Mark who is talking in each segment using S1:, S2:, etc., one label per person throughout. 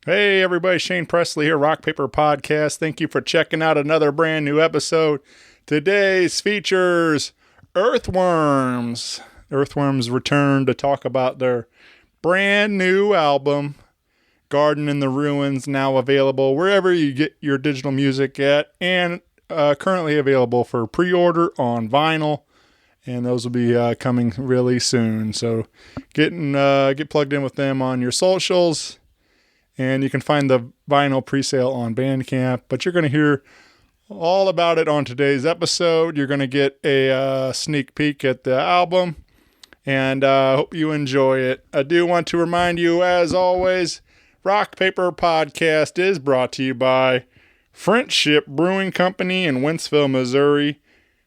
S1: Hey everybody, Shane Presley here, Rock Paper Podcast. Thank you for checking out another brand new episode. Today's features Earthworms. Earthworms Return to talk about their brand new album, Garden in the Ruins, now available wherever you get your digital music at, and currently available for pre-order on vinyl. And those will be coming really soon. So get plugged in with them on your socials. And you can find the vinyl presale on Bandcamp. But you're going to hear all about it on today's episode. You're going to get a sneak peek at the album. And I hope you enjoy it. I do want to remind you, as always, Rock Paper Podcast is brought to you by Friendship Brewing Company in Wentzville, Missouri.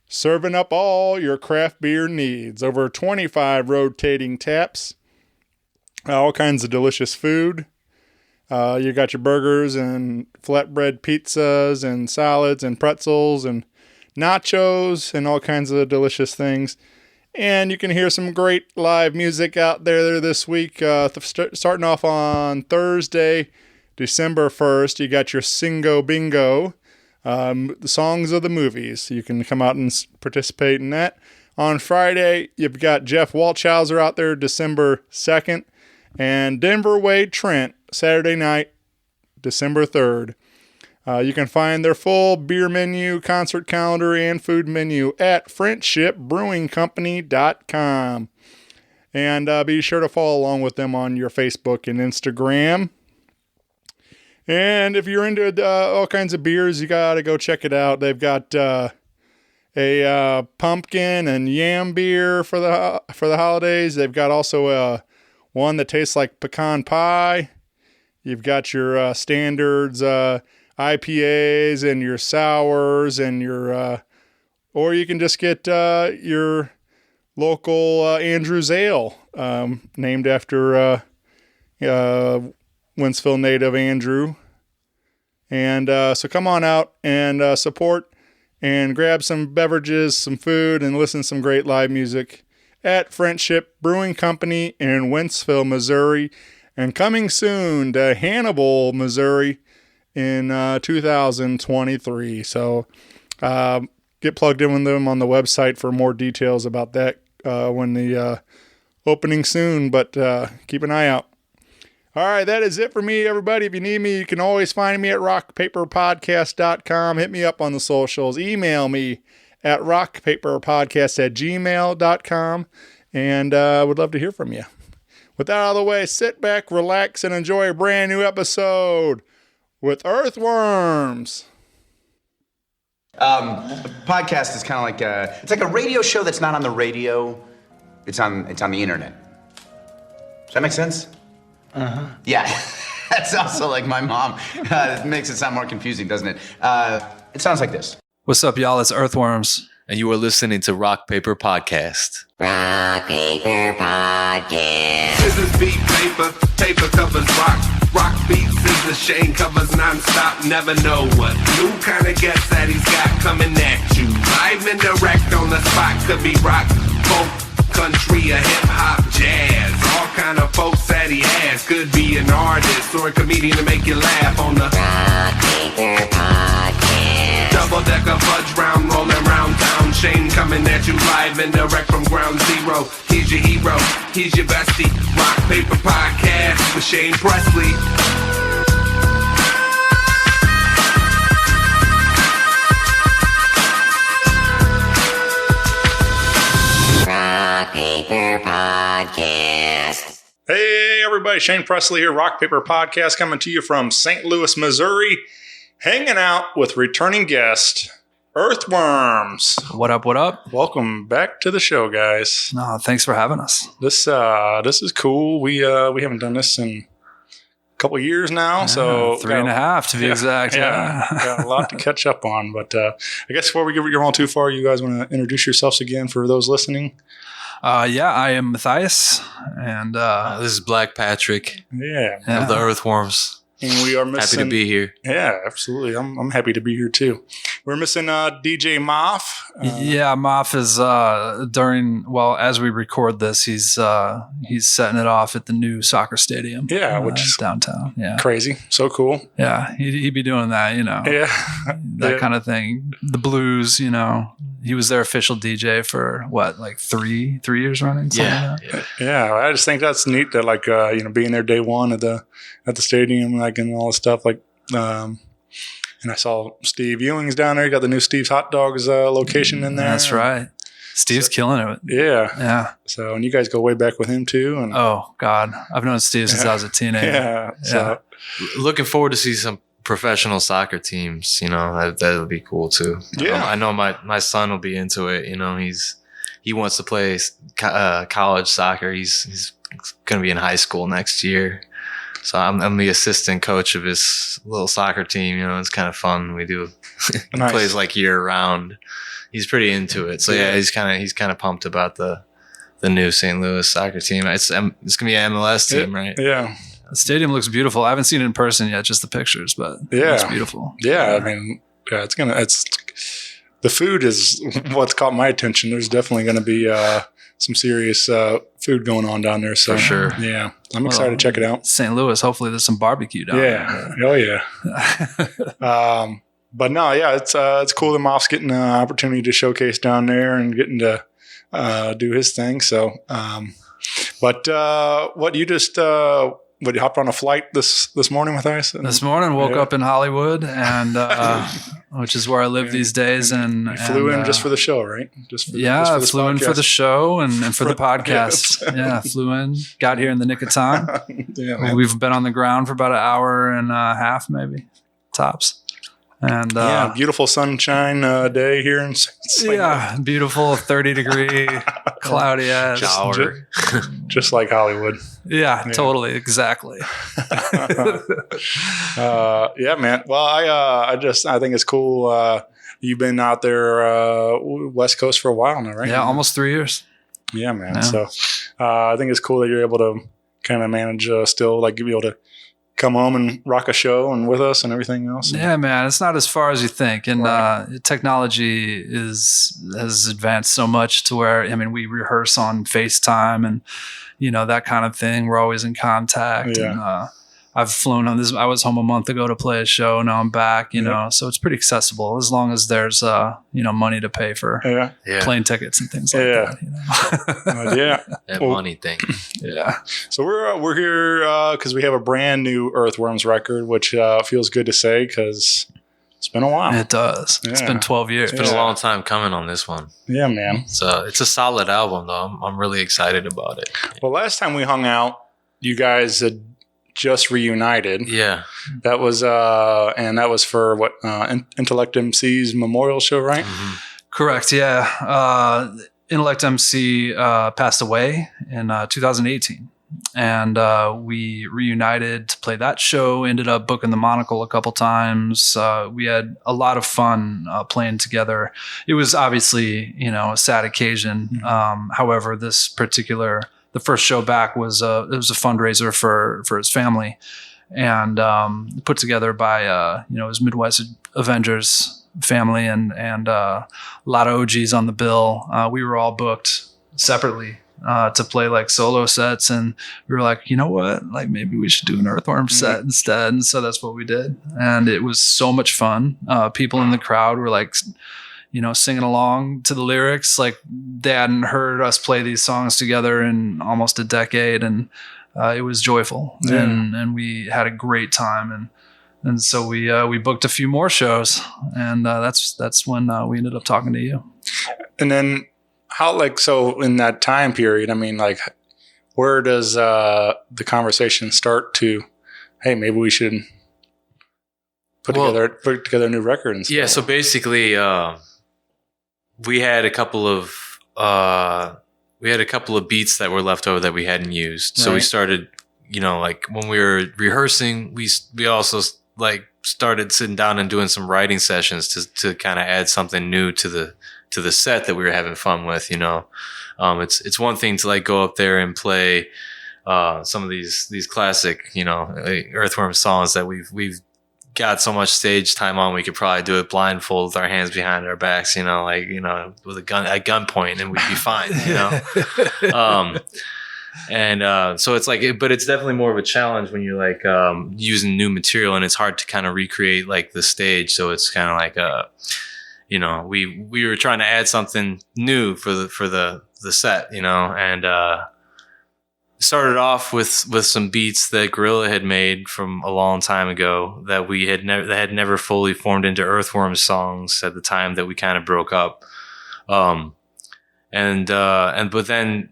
S1: Serving up all your craft beer needs. Over 25 rotating taps. All kinds of delicious food. You got your burgers and flatbread pizzas and salads and pretzels and nachos and all kinds of delicious things. And you can hear some great live music out there this week. Starting off on Thursday, December 1st, you got your Singo Bingo, the songs of the movies. You can come out and participate in that. On Friday, you've got Jeff Walchhauser out there, December 2nd, and Denver Wade Trent, Saturday night, December 3rd. You can find their full beer menu, concert calendar, and food menu at friendshipbrewingcompany.com. And be sure to follow along with them on your Facebook and Instagram. And if you're into all kinds of beers, you got to go check it out. They've got a pumpkin and yam beer for the holidays. They've got also one that tastes like pecan pie. You've got your standards, IPAs and your sours and your, or you can just get your local Andrew's Ale, named after Wentzville native Andrew. And so come on out and support and grab some beverages, some food, and listen to some great live music at Friendship Brewing Company in Wentzville, Missouri. And coming soon to Hannibal, Missouri in 2023. So get plugged in with them on the website for more details about that when the opening soon. But keep an eye out. All right, that is it for me, everybody. If you need me, you can always find me at rockpaperpodcast.com. Hit me up on the socials. Email me at rockpaperpodcast@gmail.com. And I would love to hear from you. With that out of the way, sit back, relax, and enjoy a brand new episode with Earthworms.
S2: A podcast is kind of like it's like a radio show that's not on the radio. It's on the internet. Does that make sense? Uh-huh. Yeah. That's also like my mom. It makes it sound more confusing, doesn't it? It sounds like this.
S3: What's up, y'all? It's Earthworms.
S4: And you are listening to Rock Paper Podcast.
S5: Rock Paper Podcast.
S6: Scissors beat paper, paper covers rock. Rock beats scissors, Shane covers non-stop. Never know what new kind of guest that he's got coming at you. Live and direct on the spot. Could be rock, folk, country, or hip-hop, jazz. All kind of folks that he has. Could be an artist or a comedian to make you laugh on the
S5: Rock Paper Podcast.
S6: Double-decker fudge round, rolling round town. Shane coming at you live and direct from ground zero. He's your hero, he's your bestie. Rock Paper Podcast with Shane Presley.
S5: Rock Paper Podcast.
S1: Hey, everybody. Shane Presley here, Rock Paper Podcast, coming to you from St. Louis, Missouri. Hanging out with returning guest Earthworms.
S3: What up, what up?
S1: Welcome back to the show, guys.
S3: No, thanks for having us.
S1: This is cool. We haven't done this in a couple of years now, so
S3: 3.5 to be exact.
S1: Yeah, got a lot to catch up on. But I guess before we get all too far, you guys want to introduce yourselves again for those listening?
S3: Yeah, I am Mathias, and
S4: This is Black Patrick
S1: Yeah.
S4: of the Earthworms.
S1: And we are missing.
S4: Happy to be here.
S1: Yeah, absolutely. I'm happy to be here too. We're missing DJ Moff.
S3: Yeah, Moff is as we record this, he's setting it off at the new soccer stadium.
S1: Yeah, which is
S3: downtown. Yeah,
S1: crazy. So cool.
S3: Yeah, he'd be doing that.
S1: Yeah,
S3: that kind of thing. The Blues. He was their official DJ for what, like 3 years running.
S1: Yeah. I just think that's neat that like being there day one at the stadium, like, and all this stuff, like. And I saw Steve Ewing's down there. You got the new Steve's Hot Dogs location in there.
S3: That's right. Steve's killing it.
S1: Yeah.
S3: Yeah.
S1: So, and you guys go way back with him too. And
S3: oh God, I've known Steve since I was a teenager.
S1: Yeah. So
S4: looking forward to see some professional soccer teams. That would be cool too.
S1: Yeah.
S4: I know my son will be into it. He wants to play college soccer. He's going to be in high school next year. So I'm the assistant coach of his little soccer team. It's kind of fun. We do
S1: Nice.
S4: plays like year round. He's pretty into it. So yeah, he's kind of pumped about the new St. Louis soccer team. It's gonna be an MLS team, right?
S1: Yeah.
S3: The stadium looks beautiful. I haven't seen it in person yet, just the pictures, but it's beautiful.
S1: Yeah, I mean, it's the food is what's caught my attention. There's definitely going to be some serious food going on down there. So
S4: for sure.
S1: Yeah, I'm excited to check it out.
S3: St. Louis, hopefully there's some barbecue down there.
S1: Oh yeah. But no, yeah, it's cool that Moff's getting an opportunity to showcase down there and getting to do his thing. So, but what you just you hopped on a flight this morning with us?
S3: This morning, woke up in Hollywood, and which is where I live these days. And
S1: you flew in just for the show, right?
S3: I flew in for the show and for the podcast. Yeah, flew in, got here in the nick of time.
S1: Yeah, man.
S3: We've been on the ground for about an hour and a half, maybe tops. And
S1: beautiful sunshine day here in St.
S3: yeah, beautiful 30-degree cloudy ass
S4: Shower.
S1: Just like Hollywood.
S3: Yeah, totally, exactly.
S1: Yeah, man. Well, I think it's cool. You've been out there West Coast for a while now, right?
S3: Yeah, almost 3 years.
S1: Yeah, man.
S3: Yeah.
S1: So I think it's cool that you're able to kind of manage still, like, be able to come home and rock a show and with us and everything else.
S3: Yeah, man, it's not as far as you think, and
S1: Right.
S3: Technology has advanced so much to where we rehearse on FaceTime and that kind of thing. We're always in contact.
S1: Yeah.
S3: And, I've flown on this. I was home a month ago to play a show. Now I'm back. So it's pretty accessible as long as there's money to pay for
S1: Yeah.
S3: plane tickets and things like
S1: Yeah.
S3: that.
S1: Yeah.
S4: That
S1: Well,
S4: money thing.
S3: Yeah.
S1: So we're here because we have a brand new Earthworms record, which feels good to say because it's been a while.
S3: It does. It's
S1: Yeah.
S3: been 12 years.
S4: It's been a long time coming on this one.
S1: Yeah, man.
S4: So it's a solid album, though. I'm really excited about it.
S1: Well, last time we hung out, you guys had just reunited.
S4: Yeah.
S1: That was for what Intellect MC's memorial show, right?
S4: Mm-hmm.
S3: Correct. Yeah. Intellect MC passed away in 2018, and we reunited to play that show. Ended up booking the Monocle a couple times. We had a lot of fun playing together. It was obviously a sad occasion. However, the first show back was it was a fundraiser for his family, and put together by his Midwest Avengers family and a lot of OGs on the bill. We were all booked separately to play like solo sets, and we were like, you know what, like maybe we should do an Earthworm set instead. And so that's what we did, and it was so much fun. People in the crowd were like, singing along to the lyrics. Like they hadn't heard us play these songs together in almost a decade, and it was joyful.
S1: Yeah.
S3: And we had a great time, and so we booked a few more shows, and that's when we ended up talking to you.
S1: And then so in that time period, where does the conversation start to, hey, maybe we should put together a new record and stuff?
S4: Yeah. So basically, we had a couple of beats that were left over that we hadn't used. So we started, when we were rehearsing, we also started sitting down and doing some writing sessions to kind of add something new to the set that we were having fun with. It's one thing to go up there and play some of these classic, Earthworm songs that we've got so much stage time on, we could probably do it blindfold with our hands behind our backs, with a gun at gunpoint, and we'd be fine, So it's like, but it's definitely more of a challenge when you're like using new material, and it's hard to kind of recreate like the stage. So it's kind of like we were trying to add something new for the set, and started off with some beats that Gorilla had made from a long time ago that we had never fully formed into Earthworms songs at the time that we kind of broke up. But then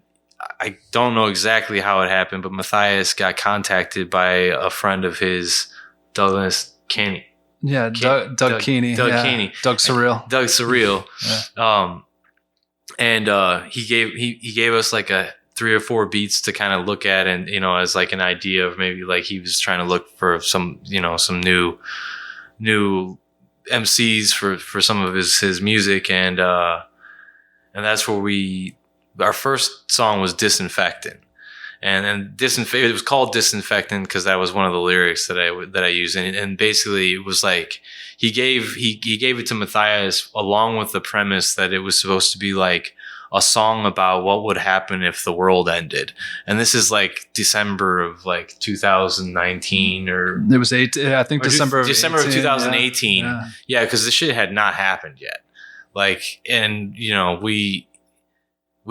S4: I don't know exactly how it happened, but Mathias got contacted by a friend of his, Douglas Keeney.
S3: Yeah, Doug Keeney.
S4: Doug
S3: yeah.
S4: Keeney.
S3: Doug Surreal.
S4: Doug Surreal.
S3: Yeah.
S4: And he gave us like a 3 or 4 beats to kind of look at, and as like an idea of maybe like he was trying to look for some some new MCs for some of his music, and that's where our first song was Disinfectant. And it was called Disinfectant because that was one of the lyrics that I used, and basically it was like he gave it to Mathias along with the premise that it was supposed to be like a song about what would happen if the world ended. And this is like December of like 2019, or
S3: it was December of
S4: 2018.
S3: Yeah,
S4: because the shit had not happened yet. Like, and we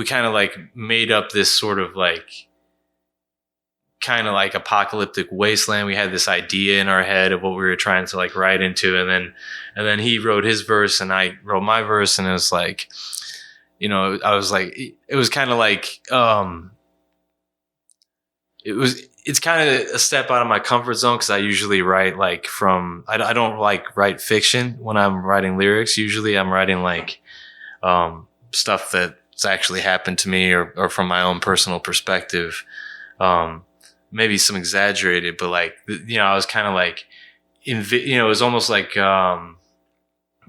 S4: kind of like made up this sort of like kind of like apocalyptic wasteland. We had this idea in our head of what we were trying to like write into, and then he wrote his verse and I wrote my verse, and it was like, I was like, it was kind of like, it's kind of a step out of my comfort zone, because I usually write like I don't like write fiction when I'm writing lyrics. Usually I'm writing like stuff that's actually happened to me, or from my own personal perspective. Maybe some exaggerated, but like, I was kind of like, it was almost like,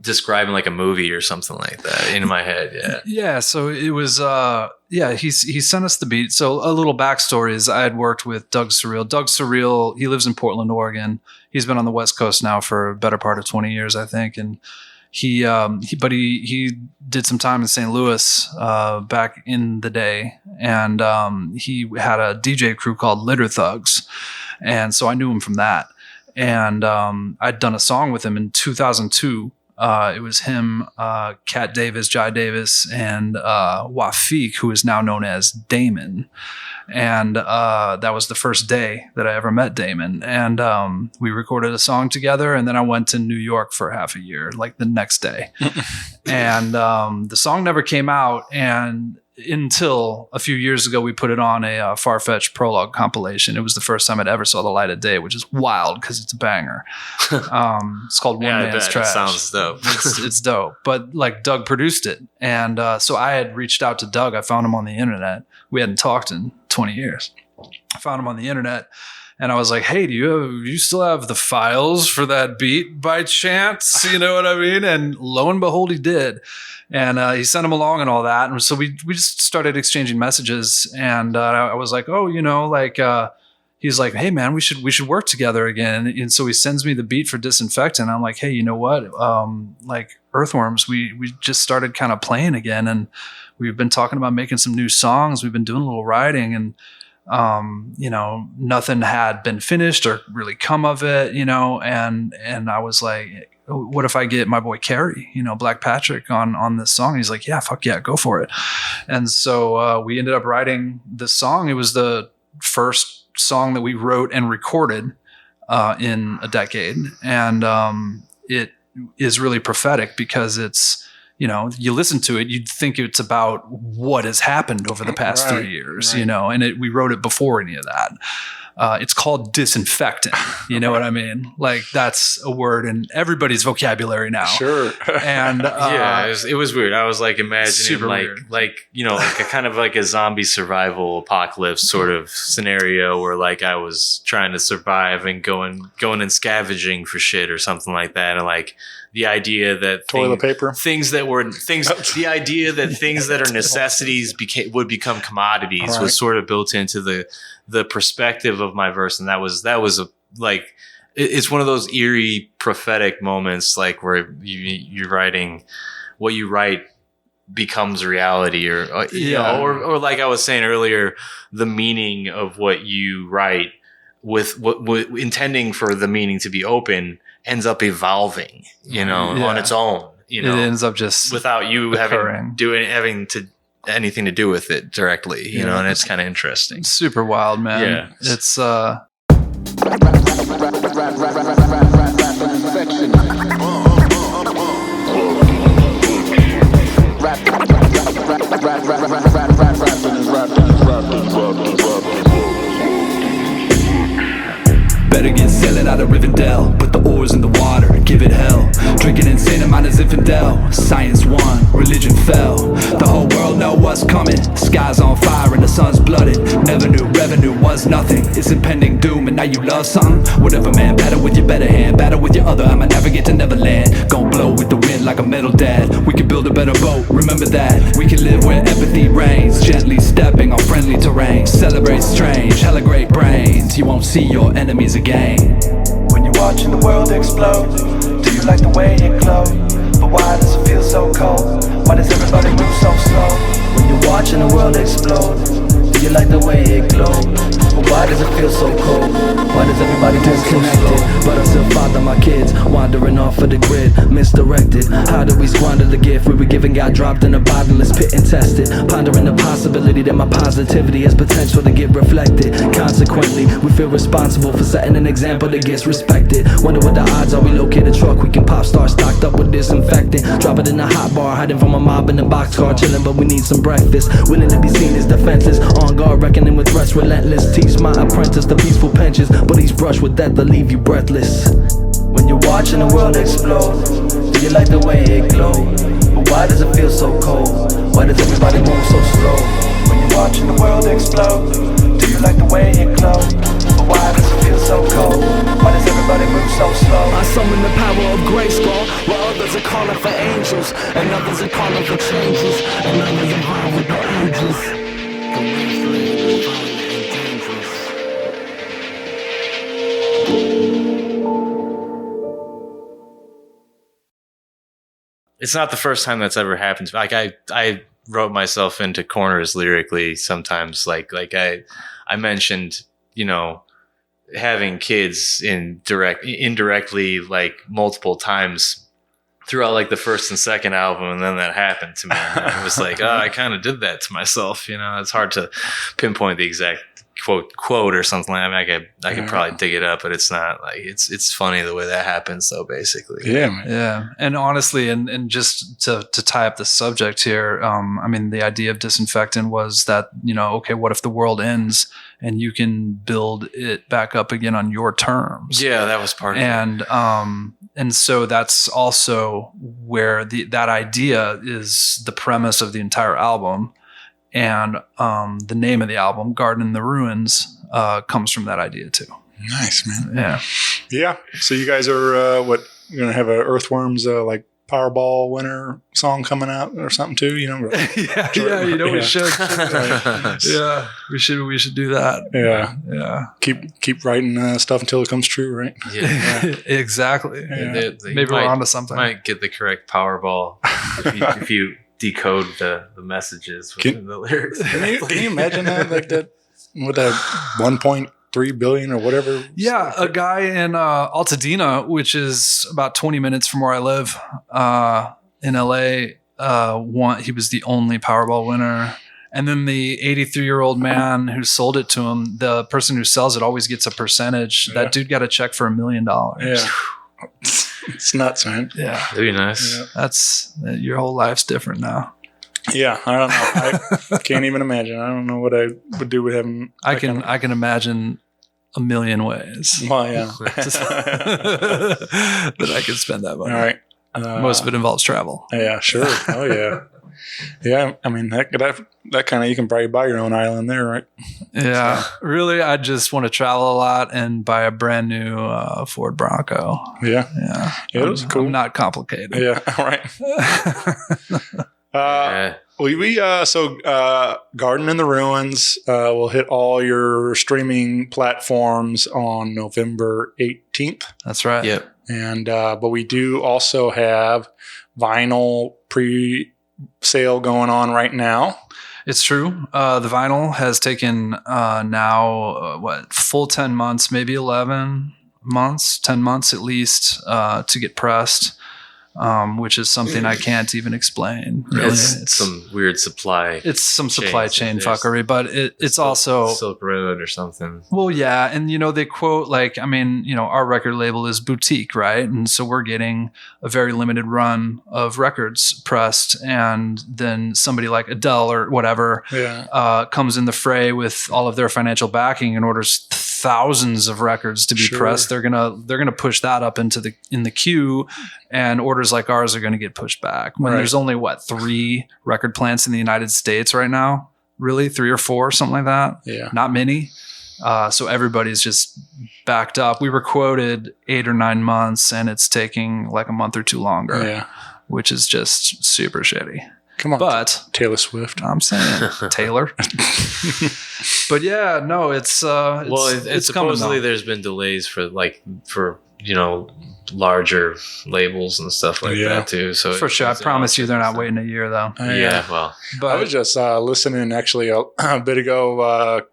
S4: describing like a movie or something like that in my head.
S3: Yeah. So it was, he sent us the beat. So a little backstory is I had worked with Doug Surreal. Doug Surreal, he lives in Portland, Oregon. He's been on the West Coast now for a better part of 20 years, I think. And he did some time in St. Louis, back in the day. And, he had a DJ crew called Litter Thugs. And so I knew him from that. And, I'd done a song with him in 2002. It was him, Kat Davis, Jai Davis, and Wafiq, who is now known as Damon. And that was the first day that I ever met Damon. And we recorded a song together, and then I went to New York for half a year, like the next day. And the song never came out, and until a few years ago, we put it on a Far-Fetched prologue compilation. It was the first time it ever saw the light of day, which is wild because it's a banger. It's called One Man's Trash.
S4: It sounds dope.
S3: It's dope. But like Doug produced it. And so I had reached out to Doug. I found him on the internet. We hadn't talked in 20 years. I found him on the internet. And I was like, hey, do you still have the files for that beat by chance? You know what I mean? And lo and behold, he did. And he sent him along and all that. And so we just started exchanging messages. And I was like, oh, he's like, hey, man, we should work together again. And so he sends me the beat for Disinfectant. I'm like, hey, you know what? Like Earthworms, we just started kind of playing again. And we've been talking about making some new songs. We've been doing a little writing, and nothing had been finished or really come of it, and I was like, what if I get my boy Carey, Black Patrick on this song? He's like, yeah, fuck yeah, go for it. And so we ended up writing this song. It was the first song that we wrote and recorded in a decade. And it is really prophetic because it's, you listen to it, you'd think it's about what has happened over the past 3 years, and we wrote it before any of that. It's called Disinfectant. You know what I mean? Like that's a word in everybody's vocabulary now.
S1: Sure.
S3: And
S4: it was weird. I was like imagining like a kind of like a zombie survival apocalypse sort of scenario where like I was trying to survive and going and scavenging for shit or something like that. And like the idea that
S1: toilet paper,
S4: the idea that things that are necessities would become commodities was sort of built into the the perspective of my verse, and that was it's one of those eerie prophetic moments, like where you're writing what you write becomes reality, or or like I was saying earlier, the meaning of what you write with what intending for the meaning to be open ends up evolving, on its own. It
S3: ends up just
S4: without you having anything to do with it directly, and it's kind of interesting.
S3: Super wild, man.
S4: Yeah.
S3: It's
S7: Better get sailing out of Rivendell, put the oars in the water and give it hell. Drinking insane amount of Zinfandel. Science won, religion fell. The whole world know what's coming. Sky's on fire and the sun's blooded. Never knew revenue was nothing. It's impending doom and now you love something. Whatever, man, battle with your better hand, battle with your other. I'ma navigate to Neverland. Gon' blow with the wind like a metal dad. We can build a better boat, remember that. We can live where empathy reigns, gently stepping on friendly terrain. Celebrate strange, hella great brains. You won't see your enemies again. When you're watching the world explode, do you like the way it glows? But why does it feel so cold? Why does everybody move so slow? When you're watching the world explode, do you like the way it glows? But why does it feel so cold? Why does everybody move so slow? But I still father my kids, wandering off of the grid, misdirected. How did we squander the gift we were given? Got dropped in a bottomless pit and tested. Pondering the possibility that my positivity has potential to get reflected. Consequently, we feel responsible for setting an example that gets respected. Wonder what the odds are we locate a truck we can pop star stocked up with disinfectant. Drop it in a hot bar, hiding from a mob in a boxcar, chilling but we need some breakfast. Willing to be seen as defenseless, on guard reckoning with threats relentless. Teach my apprentice the peaceful pensions, but he's brushed with death to leave you breathless. When you're watching the world explode, do you like the way it glows? But why does it feel so cold? Why does everybody move so slow? When you're watching the world explode, do you like the way it glows? But why does it feel so cold? Why does everybody move so slow? I summon the power of Grayskull, while others are calling for angels, and others are calling for changes, and others are high with the angels.
S4: It's not the first time that's ever happened. Like I wrote myself into corners lyrically sometimes. Like I mentioned, having kids indirectly, like multiple times throughout like the first and second album, and then that happened to me. And it was like, I kind of did that to myself. It's hard to pinpoint the exact quote or something like that. I could probably dig it up, but it's not like it's funny the way that happens though, basically.
S1: Yeah, man.
S3: Yeah. And honestly, and just to tie up the subject here, the idea of Disinfectant was that, okay, what if the world ends and you can build it back up again on your terms?
S4: Yeah, that was part of it.
S3: And so that's also where that idea is the premise of the entire album. And the name of the album, Garden in the Ruins, comes from that idea too.
S1: Nice, man.
S3: Yeah.
S1: Yeah. So you guys are you're gonna have a Earthworms like Powerball winner song coming out or something too?
S3: Yeah. We should. Yeah, we should do that.
S1: Yeah. Keep writing stuff until it comes true, right?
S4: Yeah.
S3: Exactly.
S4: Yeah.
S3: Maybe we're onto something.
S4: Might get the correct Powerball if you decode the messages within the lyrics.
S1: Can you imagine that? Like that with that 1.3 billion or whatever?
S3: Yeah, a guy in Altadena, which is about 20 minutes from where I live in LA, he was the only Powerball winner. And then the 83-year-old man who sold it to him, the person who sells it always gets a percentage. Yeah. That dude got a check for $1 million.
S1: Yeah. It's nuts, man.
S3: Yeah.
S4: That'd be nice.
S1: Yeah.
S3: That's your whole life's different now.
S1: Yeah, I don't know. I can't even imagine. I don't know what I would do with having.
S3: I can imagine a million ways.
S1: Well, yeah.
S3: that I could spend that money.
S1: All right.
S3: Most of it involves travel.
S1: Yeah, sure. Oh, yeah. Yeah, I mean, that kind of, you can probably buy your own island there, right?
S3: Yeah. So. Really, I just want to travel a lot and buy a brand new Ford Bronco.
S1: Yeah.
S3: Yeah.
S1: It was cool.
S3: I'm not complicated.
S1: Yeah, all right. Garden in the Ruins will hit all your streaming platforms on November 18th.
S3: That's right.
S4: Yep.
S1: And but we do also have vinyl pre-sale going on right now.
S3: It's true. The vinyl has taken full 10 months, maybe 11 months, 10 months at least to get pressed. Which is something I can't even explain. Really.
S4: It's some weird supply.
S3: It's some supply chain
S4: There's
S3: fuckery, but it's also
S4: Silk Road or something.
S3: well, yeah, and they quote our record label is boutique, right? And so we're getting a very limited run of records pressed, and then somebody like Adele or whatever comes in the fray with all of their financial backing and orders thousands of records to be pressed. They're gonna push that up in the queue, and orders like ours are going to get pushed back when there's only 3 record plants in the United States right now, really 3 or 4, something like that.
S1: Yeah.
S3: Not many. So everybody's just backed up. We were quoted 8 or 9 months and it's taking like a month or 2 longer, which is just super shitty.
S1: Come on,
S3: but
S1: Taylor Swift.
S3: I'm saying Taylor. But yeah, no, it's
S4: supposedly there's been delays for larger labels and stuff like that too. So
S3: for sure, I promise you, they're not waiting a year though.
S4: Well,
S1: but I was just listening actually a bit ago.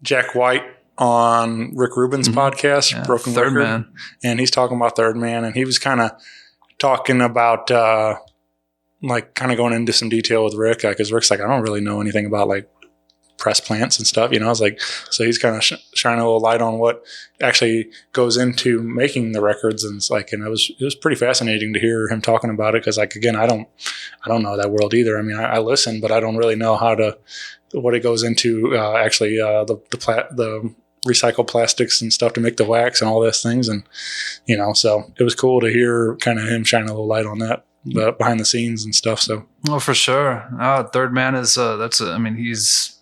S1: Jack White on Rick Rubin's podcast, Broken
S3: Third
S1: Record,
S3: Man,
S1: and he's talking about Third Man, and he was kind of talking about kind of going into some detail with Rick, because Rick's like, I don't really know anything about like press plants and stuff, I was like, so he's kind of shining a little light on what actually goes into making the records, and it's like, and it was pretty fascinating to hear him talking about it, because like, again, I don't know that world either. I mean, I listen, but I don't really know what it goes into actually the recycled plastics and stuff to make the wax and all those things, and so it was cool to hear kind of him shining a little light on that behind the scenes and stuff. So
S3: for sure, Third Man is he's.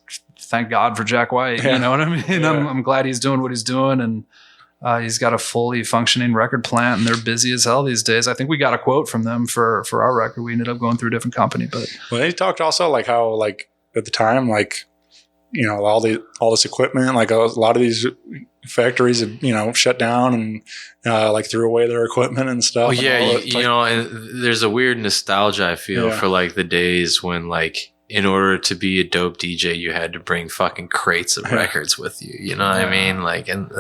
S3: Thank God for Jack White. You know what I mean? Yeah. I'm glad he's doing what he's doing, and he's got a fully functioning record plant, and they're busy as hell these days. I think we got a quote from them for our record. We ended up going through a different company, but
S1: he talked also like how like at the time all this equipment, like a lot of these factories have shut down and like threw away their equipment and stuff.
S4: Well, and there's a weird nostalgia I feel for like the days when like, in order to be a dope DJ, you had to bring fucking crates of records with you. You know what I mean? Like, and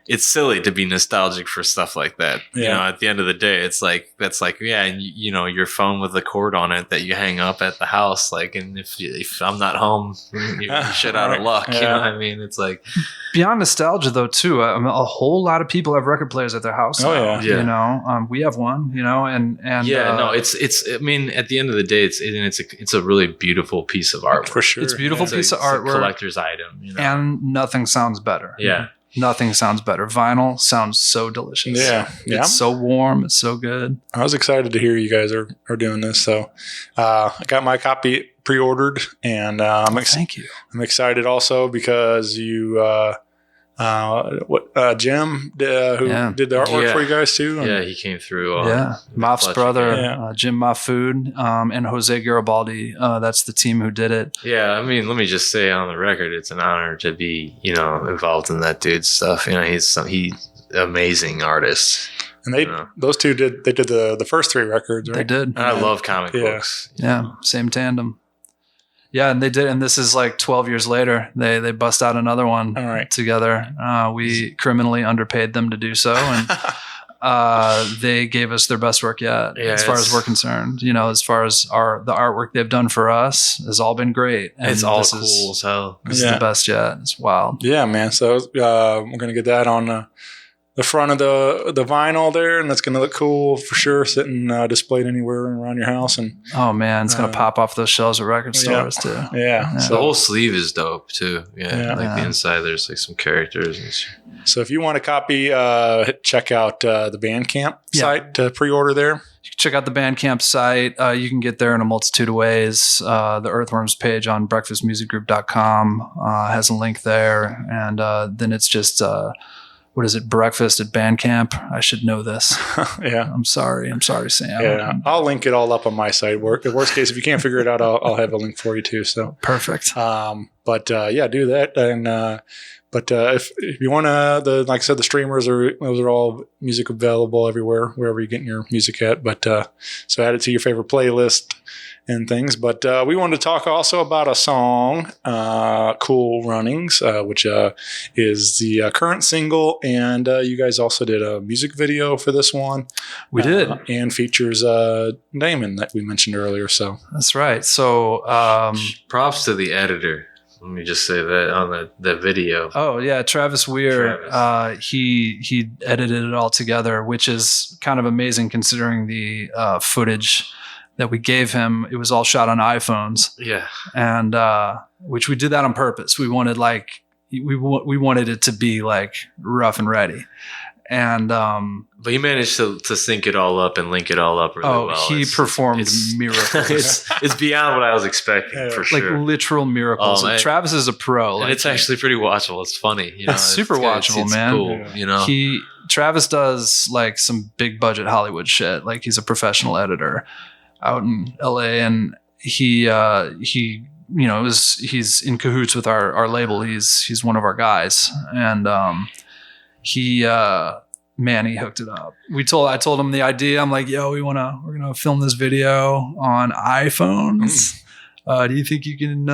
S4: it's silly to be nostalgic for stuff like that.
S1: Yeah.
S4: At the end of the day, it's like, that's like, and your phone with a cord on it that you hang up at the house. Like, and if I'm not home, you're shit out of luck. You know what I mean? It's like,
S3: beyond nostalgia though, too, a whole lot of people have record players at their house. We have one, and
S4: it's, I mean, at the end of the day, it's a really beautiful piece of art.
S1: For sure.
S3: It's a beautiful piece of artwork.
S4: A collector's item,
S3: and nothing sounds better.
S4: Yeah.
S3: Nothing sounds better. Vinyl sounds so delicious.
S1: Yeah.
S3: It's so warm. It's so good.
S1: I was excited to hear you guys are doing this. So I got my copy pre-ordered, and
S3: thank you.
S1: I'm excited also because you Jim who did the artwork for you guys too.
S4: Yeah, he came through.
S3: Moff's brother, Jim Mahfood, and Jose Garibaldi. That's the team who did it.
S4: Yeah, I mean, let me just say on the record, it's an honor to be involved in that dude's stuff. He's amazing artist.
S1: And those two did the first 3 records, right?
S3: They did.
S4: I love comic books.
S3: Yeah, same tandem. Yeah, and they did, and this is like 12 years later. They bust out another one together. We criminally underpaid them to do so, and they gave us their best work yet, as far as we're concerned. As far as the artwork they've done for us has all been great. And
S4: it's all cool as hell.
S3: This is the best yet. It's wild.
S1: Yeah, man. So we're gonna get that on the front of the vinyl there, and that's going to look cool for sure, sitting displayed anywhere around your house. And
S3: oh man, it's going to pop off those shelves at record stores too.
S1: Yeah.
S4: So the whole sleeve is dope too. The inside there's like some characters and shit.
S1: So if you want a copy, check out the Bandcamp site to pre-order there.
S3: You can check out the Bandcamp site. You can get there in a multitude of ways. The Earthworms page on breakfastmusicgroup.com has a link there, and then it's just what is it, breakfast at band camp. I should know this.
S1: Yeah.
S3: I'm sorry, Sam.
S1: Yeah, I'll link it all up on my site. Worst case, if you can't figure it out, I'll have a link for you too. So
S3: perfect.
S1: Yeah, do that. And if you want to, like I said, the streamers those are all music available everywhere, wherever you're getting your music at. But so add it to your favorite playlist and things. But we wanted to talk also about a song, Cool Runnings, which is the current single. And you guys also did a music video for this one.
S3: We did.
S1: And features Damon that we mentioned earlier. So
S3: that's right. So
S4: props to the editor. Let me just say that on the video.
S3: Oh yeah, Travis Weir. He edited it all together, which is kind of amazing considering the footage that we gave him. It was all shot on iPhones.
S4: Yeah,
S3: and which we did that on purpose. We wanted we wanted it to be like rough and ready. And
S4: but he managed to sync it all up and link it all up really well.
S3: He performed miracles.
S4: It's beyond what I was expecting for sure.
S3: Like literal miracles. Travis is a pro.
S4: And it's actually pretty watchable. It's funny.
S3: It's super watchable,
S4: it's
S3: man.
S4: Cool.
S3: Yeah. Travis does like some big budget Hollywood shit. Like he's a professional editor out in LA, and he's in cahoots with our label. He's one of our guys, and he hooked it up. I told him the idea. I'm like, yo, we're gonna film this video on iPhones. Do you think you can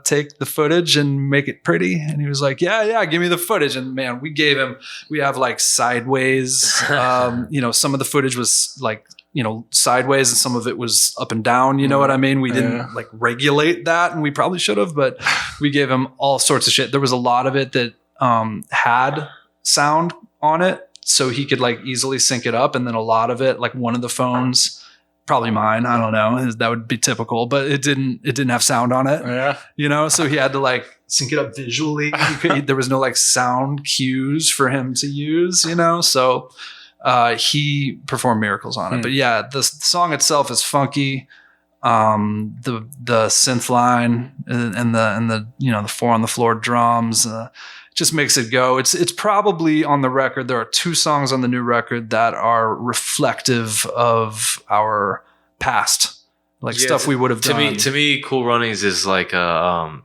S3: take the footage and make it pretty? And he was like, yeah, give me the footage. And man, we have like sideways. Some of the footage was like, sideways, and some of it was up and down. You know what I mean? We didn't like regulate that, and we probably should have, but we gave him all sorts of shit. There was a lot of it that had sound on it, so he could like easily sync it up, and then a lot of it, like one of the phones, probably mine, I don't know, that would be typical, but it didn't have sound on it.
S1: Yeah.
S3: So he had to like sync it up visually. There was no like sound cues for him to use, so he performed miracles on it. But yeah, the song itself is funky. The synth line and the the 4 on the floor drums just makes it go. It's probably on the record. There are 2 songs on the new record that are reflective of our past, stuff we would have done.
S4: To me, Cool Runnings is like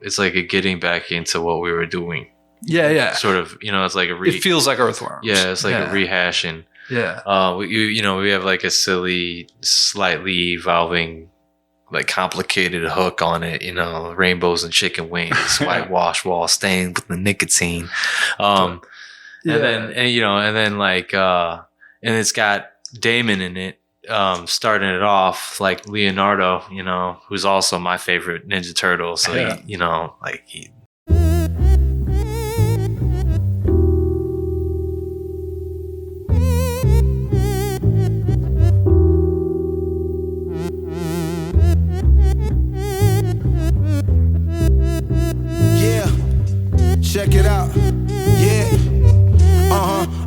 S4: it's like a getting back into what we were doing.
S3: Yeah.
S4: Sort of, it's like
S3: it feels like Earthworms.
S4: Yeah, it's like a rehashing.
S3: Yeah.
S4: We have like a silly, slightly evolving, like complicated hook on it, rainbows and chicken wings, whitewash wall stained with the nicotine. And then it's got Damon in it, starting it off like Leonardo, who's also my favorite Ninja Turtle. So,
S8: check it out, yeah,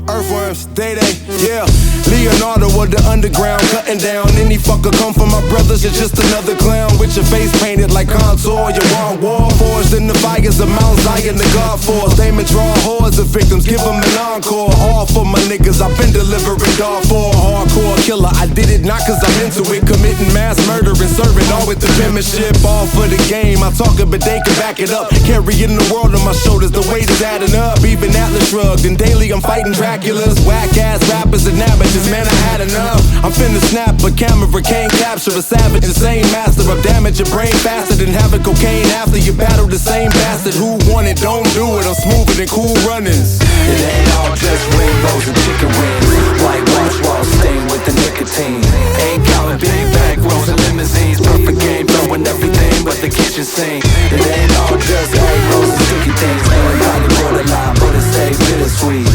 S8: Earthworms, they, yeah. Leonardo of the underground, cutting down any fucker come from my brothers. You're just another clown with your face painted like contour. You want war, forged in the fires of Mount Zion, the God force. Damon draw hordes of victims, give them an encore. All for my niggas, I've been delivering dog for a hardcore killer. I did it not cause I'm into it, committing mass murder and serving all with the penmanship. All for the game, I talk it but they can back it up. Carrying the world on my shoulders, the weight is adding up. Even Atlas shrugged, and daily I'm fighting Draculas. Whack ass rappers and amateurs, man, I had enough. I'm finna snap a camera, can't capture a savage, insane master. I've damaged your brain faster than having cocaine after you battle the same bastard. Who won it? Don't do it, I'm smoother than Cool Runnings.
S7: It ain't all just rainbows and chicken wings. Whitewash wall stained with the nicotine. Ain't counting big bank rolls and limousines. Perfect game, throwing everything but the kitchen sink. It ain't all just egg rolls and sticky things. Everybody borderline, but it stay bittersweet.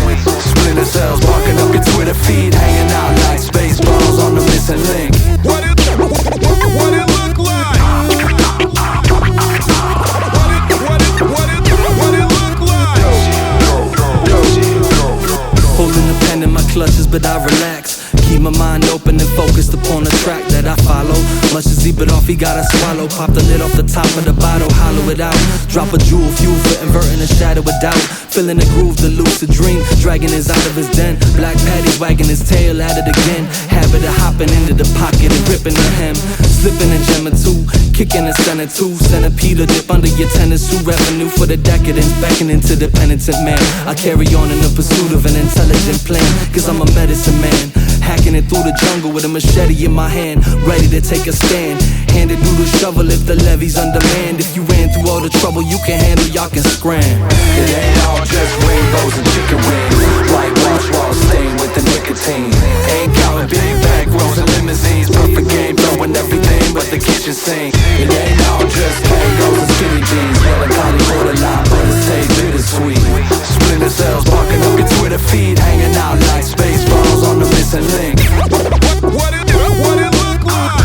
S7: Splinter cells barking up your Twitter feed, hanging out like Spaceballs on the missing link.
S8: What it look like? What it look like?
S7: Holding the pen in my clutches, but I relax. Keep my mind open open and focused upon the track that I follow. Much as he bit off, he gotta swallow. Pop the lid off the top of the bottle, hollow it out. Drop a jewel, fuel for inverting the shadow of doubt. Filling the groove, the lucid dream. Dragging his out of his den. Black Patty's wagging his tail at it again. Habit of hopping into the pocket and ripping the hem. Slipping a gem or two, kicking a center two. Centipede or dip under your tennis suit. Revenue for the decadence, beckoning to the penitent man. I carry on in the pursuit of an intelligent plan, cause I'm a medicine man. Hacking it through the jungle with a machete in my hand, ready to take a stand. Handed through the shovel if the levee's on demand. If you ran through all the trouble you can handle, y'all can scram.
S8: It ain't all just rainbows and chicken wings. Whitewash walls stained with the nicotine. Ain't counting big back rows and limousines. Perfect game, throwing everything but the kitchen sink. It ain't all just tangos and skinny jeans. Melancholy borderline, but it stays bittersweet. Splinter cells barking up your Twitter feed. Hanging out like space balls on the missing link. What it look like?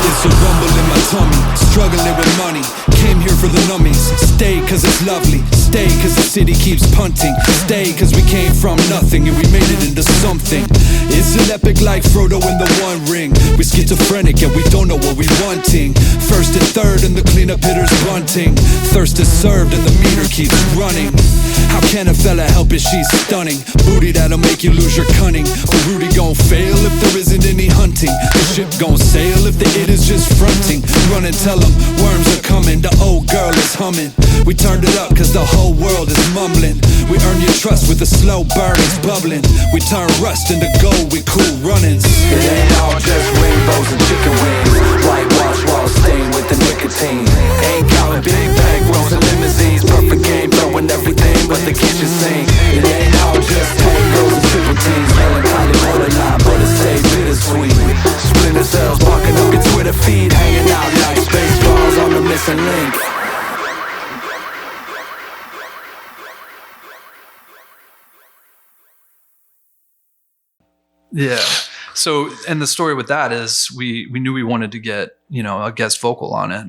S7: It's a rumble in my tummy, struggling with money. Came here for the nummies. Stay cause it's lovely. Stay cause the city keeps punting. Stay cause we came from nothing and we made it into something. It's an epic like Frodo in the One Ring. We're schizophrenic and we don't know what we're wanting. First and third and the cleanup hitters bunting. Thirst is served and the meter keeps running. How can a fella help it? She's stunning. Booty that'll make you lose your cunning. But Rudy gon' fail if there isn't any hunting. The ship gon' sail if the it is just fronting. Run and tell them worms are coming. The old girl is humming. We turned it up cause the whole world is mumbling. We earn your trust with a slow burn, it's bubbling. We turn rust into gold with cool runnings.
S8: It ain't all just rainbows and chicken wings. Whitewash walls stained with the nicotine. Ain't counting big bag rolls and limousines. Perfect game, throwing everything but the kitchen sink. It ain't all just tangos and triple teams. Melancholy borderline, but it stays bittersweet. Splinter cells barking up your Twitter feed. Hanging out like space balls on the missing link.
S3: Yeah. So, and the story with that is we knew we wanted to get, a guest vocal on it.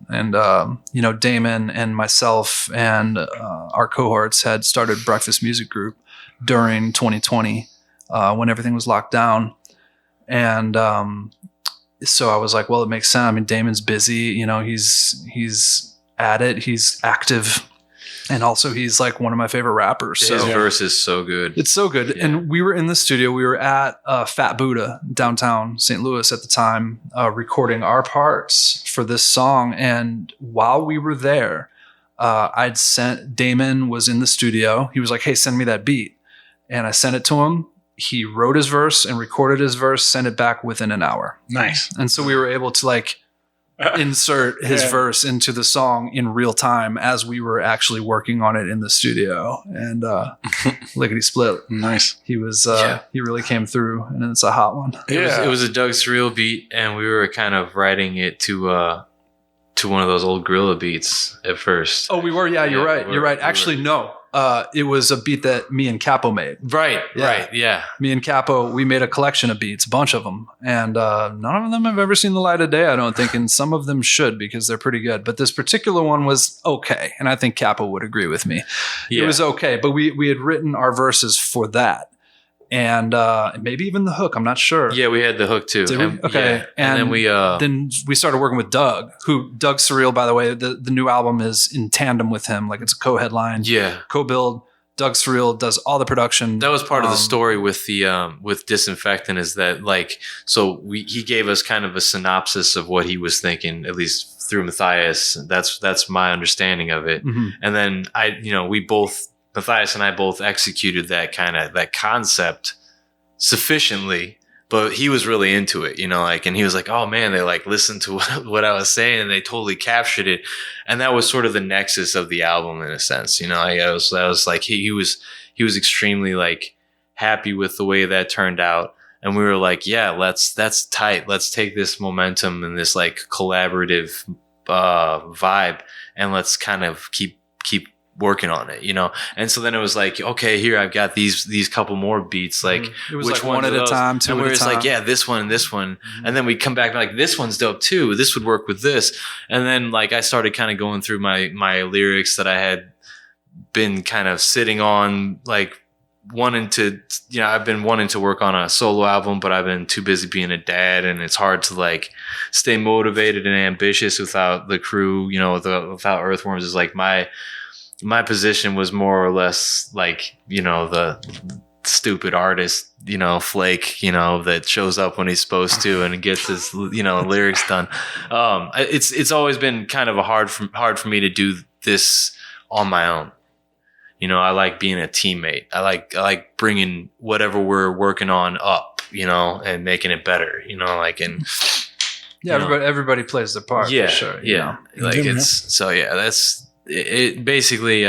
S3: And Damon and myself and our cohorts had started Breakfast Music Group during 2020 when everything was locked down. And so I was like, well, it makes sense. I mean, Damon's busy, he's at it, he's active. And also he's like one of my favorite rappers.
S4: His verse is so good.
S3: It's so good. Yeah. And we were in the studio. We were at Fat Buddha downtown St. Louis at the time, recording our parts for this song. And while we were there, Damon was in the studio. He was like, hey, send me that beat. And I sent it to him. He wrote his verse and recorded his verse, sent it back within an hour.
S1: Nice.
S3: And so we were able to insert his verse into the song in real time as we were actually working on it in the studio, and lickety split.
S1: Nice.
S3: He was he really came through, and it's a hot one.
S4: It was a Doug Surreal beat, and we were kind of writing it to one of those old Gorilla beats at first.
S3: Oh, we were. Yeah, you're right. You're right. Actually, no. It was a beat that me and Capo made.
S4: Right. Yeah.
S3: Me and Capo, we made a collection of beats, a bunch of them. And none of them have ever seen the light of day, I don't think. And some of them should because they're pretty good. But this particular one was okay. And I think Capo would agree with me. Yeah. It was okay. But we had written our verses for that. And maybe even the hook. I'm not sure.
S4: Yeah, we had the hook too.
S3: Did we? Okay.
S4: Yeah. And
S3: then we started working with Doug Surreal, by the way. The new album is in tandem with him. Like it's a co-headline.
S4: Yeah.
S3: Co-build. Doug Surreal does all the production.
S4: That was part of the story with the with Disinfectant is that he gave us kind of a synopsis of what he was thinking, at least through Mathias. That's my understanding of it. Mm-hmm. And then Mathias and I both executed that concept sufficiently, but he was really into it, and he was like, oh man, they listened to what I was saying and they totally captured it. And that was sort of the nexus of the album in a sense, I was like, he was extremely happy with the way that turned out. And we were like, yeah, that's tight. Let's take this momentum and this collaborative vibe and let's kind of keep working on it, and so then it was like, okay, here I've got these couple more beats, it
S3: was
S4: which
S3: one at a time, two at a time.
S4: Yeah, this one and this one, and then we come back this one's dope too. This would work with this, and then I started kind of going through my lyrics that I had been kind of sitting on like wanting to, I've been wanting to work on a solo album, but I've been too busy being a dad, and it's hard to like stay motivated and ambitious without the crew, without Earthworms. Is like my position was more or less like, the stupid artist, flake, that shows up when he's supposed to and gets his, lyrics done. It's always been kind of hard for me to do this on my own. I like being a teammate. I like bringing whatever we're working on up, and making it better,
S3: everybody plays their part.
S4: Yeah,
S3: for sure.
S4: Yeah. That's it. Basically,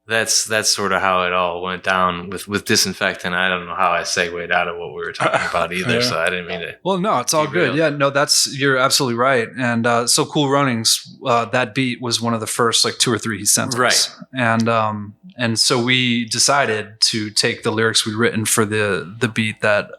S4: that's sort of how it all went down with Disinfectant. I don't know how I segued out of what we were talking about either, so I didn't mean to.
S3: Well, no, it's all good. Yeah, no, you're absolutely right. And so Cool Runnings, that beat was one of the first like 2 or 3 he sent us.
S4: Right.
S3: And so we decided to take the lyrics we'd written for the beat that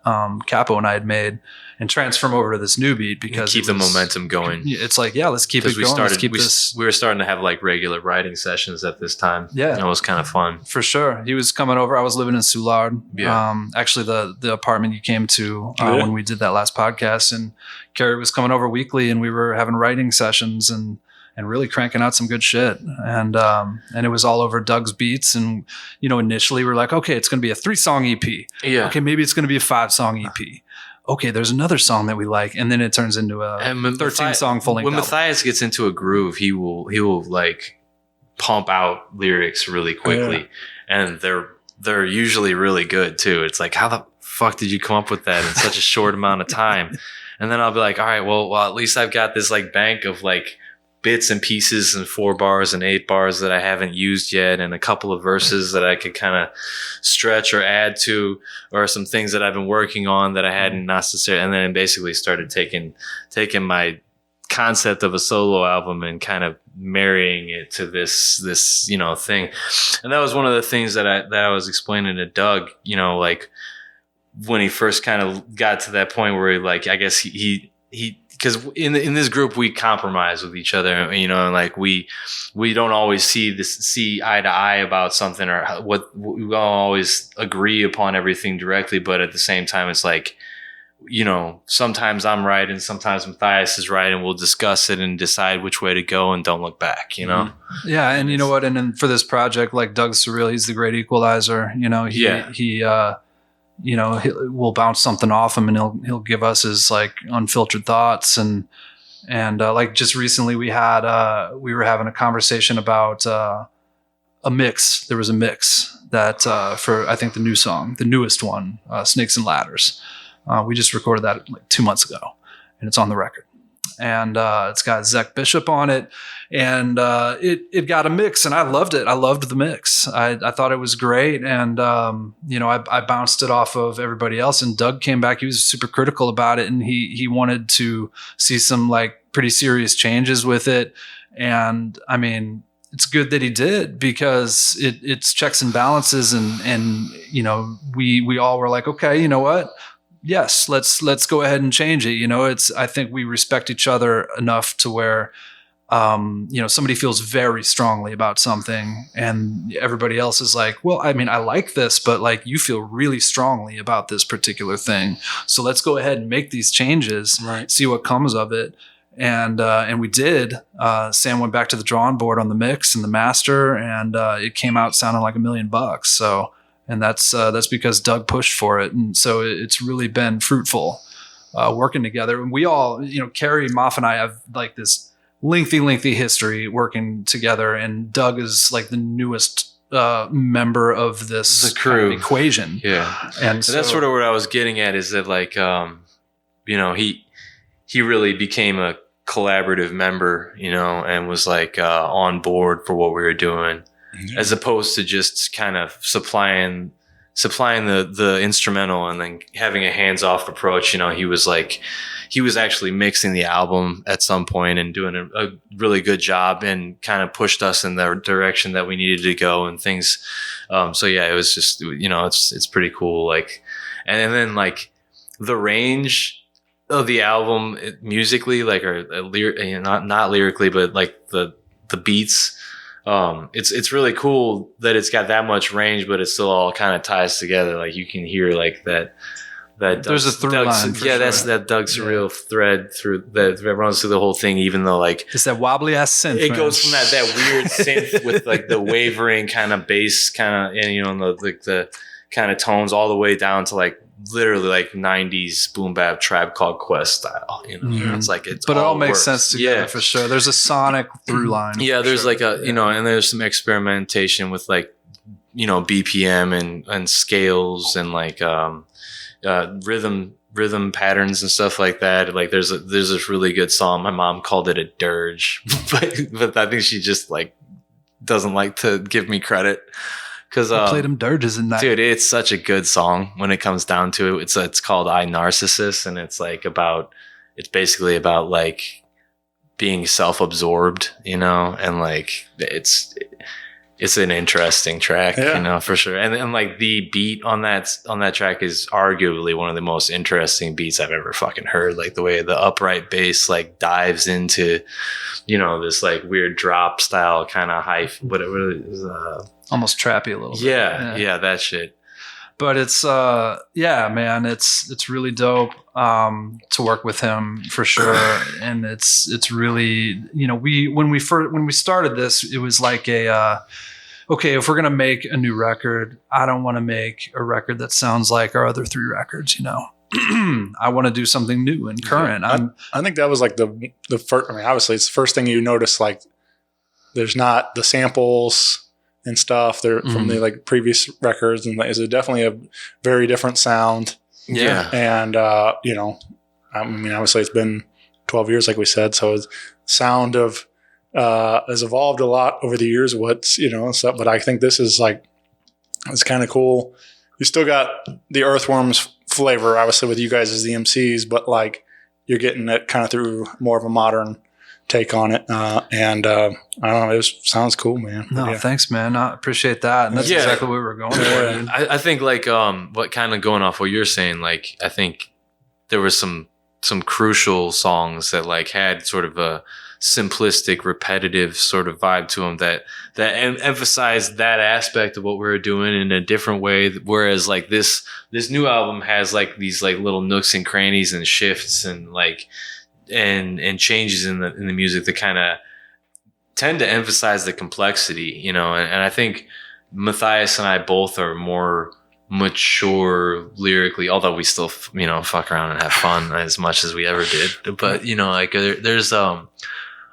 S3: Capo and I had made and transform over to this new beat because
S4: keep the momentum going.
S3: It's like, let's keep it going.
S4: We were starting to have like regular writing sessions at this time.
S3: Yeah.
S4: It was kind of fun.
S3: For sure. He was coming over. I was living in Soulard.
S4: Yeah.
S3: Actually the apartment you came to when we did that last podcast, and Carrie was coming over weekly, and we were having writing sessions and really cranking out some good shit. And it was all over Doug's beats. And, initially we're like, okay, it's going to be a 3-song EP.
S4: Yeah.
S3: Okay. Maybe it's going to be a 5-song EP. Okay, there's another song that we like, and then it turns into a 13-song full-length
S4: When
S3: album.
S4: Mathias gets into a groove, he will like pump out lyrics really quickly, and they're usually really good too. It's like, how the fuck did you come up with that in such a short amount of time? And then I'll be like, all right, well, at least I've got this like bank of like bits and pieces and 4 bars and 8 bars that I haven't used yet, and a couple of verses that I could kind of stretch or add to, or some things that I've been working on that I hadn't necessarily, and then basically started taking my concept of a solo album and kind of marrying it to this thing. And that was one of the things that I was explaining to Doug, like when he first kind of got to that point where like, I guess he because in this group we compromise with each other, and like we don't always see eye to eye about something, or we don't always agree upon everything directly, but at the same time it's like, sometimes I'm right and sometimes Mathias is right, and we'll discuss it and decide which way to go and don't look back,
S3: Mm-hmm. Yeah, and you know what? And then for this project, like Doug Surreal, he's the great equalizer. We'll bounce something off him, and he'll give us his like unfiltered thoughts, and like just recently we were having a conversation about a mix. There was a mix that for I think the newest one, Snakes and Ladders. We just recorded that like 2 months ago, and it's on the record. And it's got Zach Bishop on it, and it got a mix, and I loved it. I loved the mix. I thought it was great, and I bounced it off of everybody else. And Doug came back; he was super critical about it, and he wanted to see some like pretty serious changes with it. And I mean, it's good that he did, because it's checks and balances, and we all were like, okay, you know what? Yes, let's go ahead and change it. I think we respect each other enough to where, somebody feels very strongly about something and everybody else is like, well, I mean, I like this, but like you feel really strongly about this particular thing. So let's go ahead and make these changes, right, see what comes of it. And we did. Sam went back to the drawing board on the mix and the master, and it came out sounding like $1 million. So. And that's because Doug pushed for it. And so it's really been fruitful working together. And we all, Carrie, Moff, and I have like this lengthy history working together. And Doug is like the newest member of this
S4: crew
S3: kind of equation.
S4: Yeah.
S3: And so
S4: that's sort of what I was getting at, is that like, he really became a collaborative member, and was like on board for what we were doing. Mm-hmm. As opposed to just kind of supplying the instrumental and then having a hands-off approach. He was actually mixing the album at some point and doing a really good job, and kind of pushed us in the direction that we needed to go and things. So yeah, it was just, it's pretty cool. Like, and then like the range of the album musically, like, or not lyrically, but like the beats, it's really cool that it's got that much range, but it still all kind of ties together. Like you can hear like that
S3: there's a through line.
S4: That's that Doug Surreal thread through that runs through the whole thing, even though like
S3: it's that wobbly ass synth.
S4: It goes from that weird synth with like the wavering kind of bass kind of, and and the kind of tones all the way down to like literally like 90s boom bap Tribe Called Quest style. It's like
S3: but it all makes sense together for sure. There's a sonic through line.
S4: Yeah, there's like a and there's some experimentation with like BPM and scales and like rhythm patterns and stuff like that. Like there's this really good song. My mom called it a dirge, but I think she just like doesn't like to give me credit because
S3: I played them dirges in that.
S4: Dude, it's such a good song when it comes down to it. It's called I Narcissus, and it's basically about like being self-absorbed, and like it's an interesting track, for sure. And like the beat on that track is arguably one of the most interesting beats I've ever fucking heard. Like the way the upright bass like dives into, this like weird drop style kind of high, whatever it is,
S3: almost trappy a little bit.
S4: Yeah, that shit.
S3: But it's man, it's really dope to work with him for sure. And it's really, when we started this, it was like okay, if we're going to make a new record, I don't want to make a record that sounds like our other 3 records, I want to do something new and current.
S1: I think that was like the first, obviously it's the first thing you notice, like there's not the samples and stuff there from the like previous records. And is it definitely a very different sound.
S4: Yeah.
S1: And, obviously it's been 12 years, like we said. So sound of, has evolved a lot over the years. Stuff, but I think this is like, it's kind of cool. You still got the Earthworms flavor, obviously, with you guys as the MCs, but like you're getting it kind of through more of a modern take on it. I don't know, it sounds cool, man.
S3: No, thanks, man. I appreciate that. And that's exactly what we were going for.
S4: I think like, what kind of going off what you're saying, like, I think there was some crucial songs that like had sort of a simplistic, repetitive sort of vibe to them that emphasized that aspect of what we were doing in a different way. Whereas like this new album has like these like little nooks and crannies and shifts and like and changes in the music that kind of tend to emphasize the complexity, and I think Mathias and I both are more mature lyrically, although we still fuck around and have fun as much as we ever did. But like there's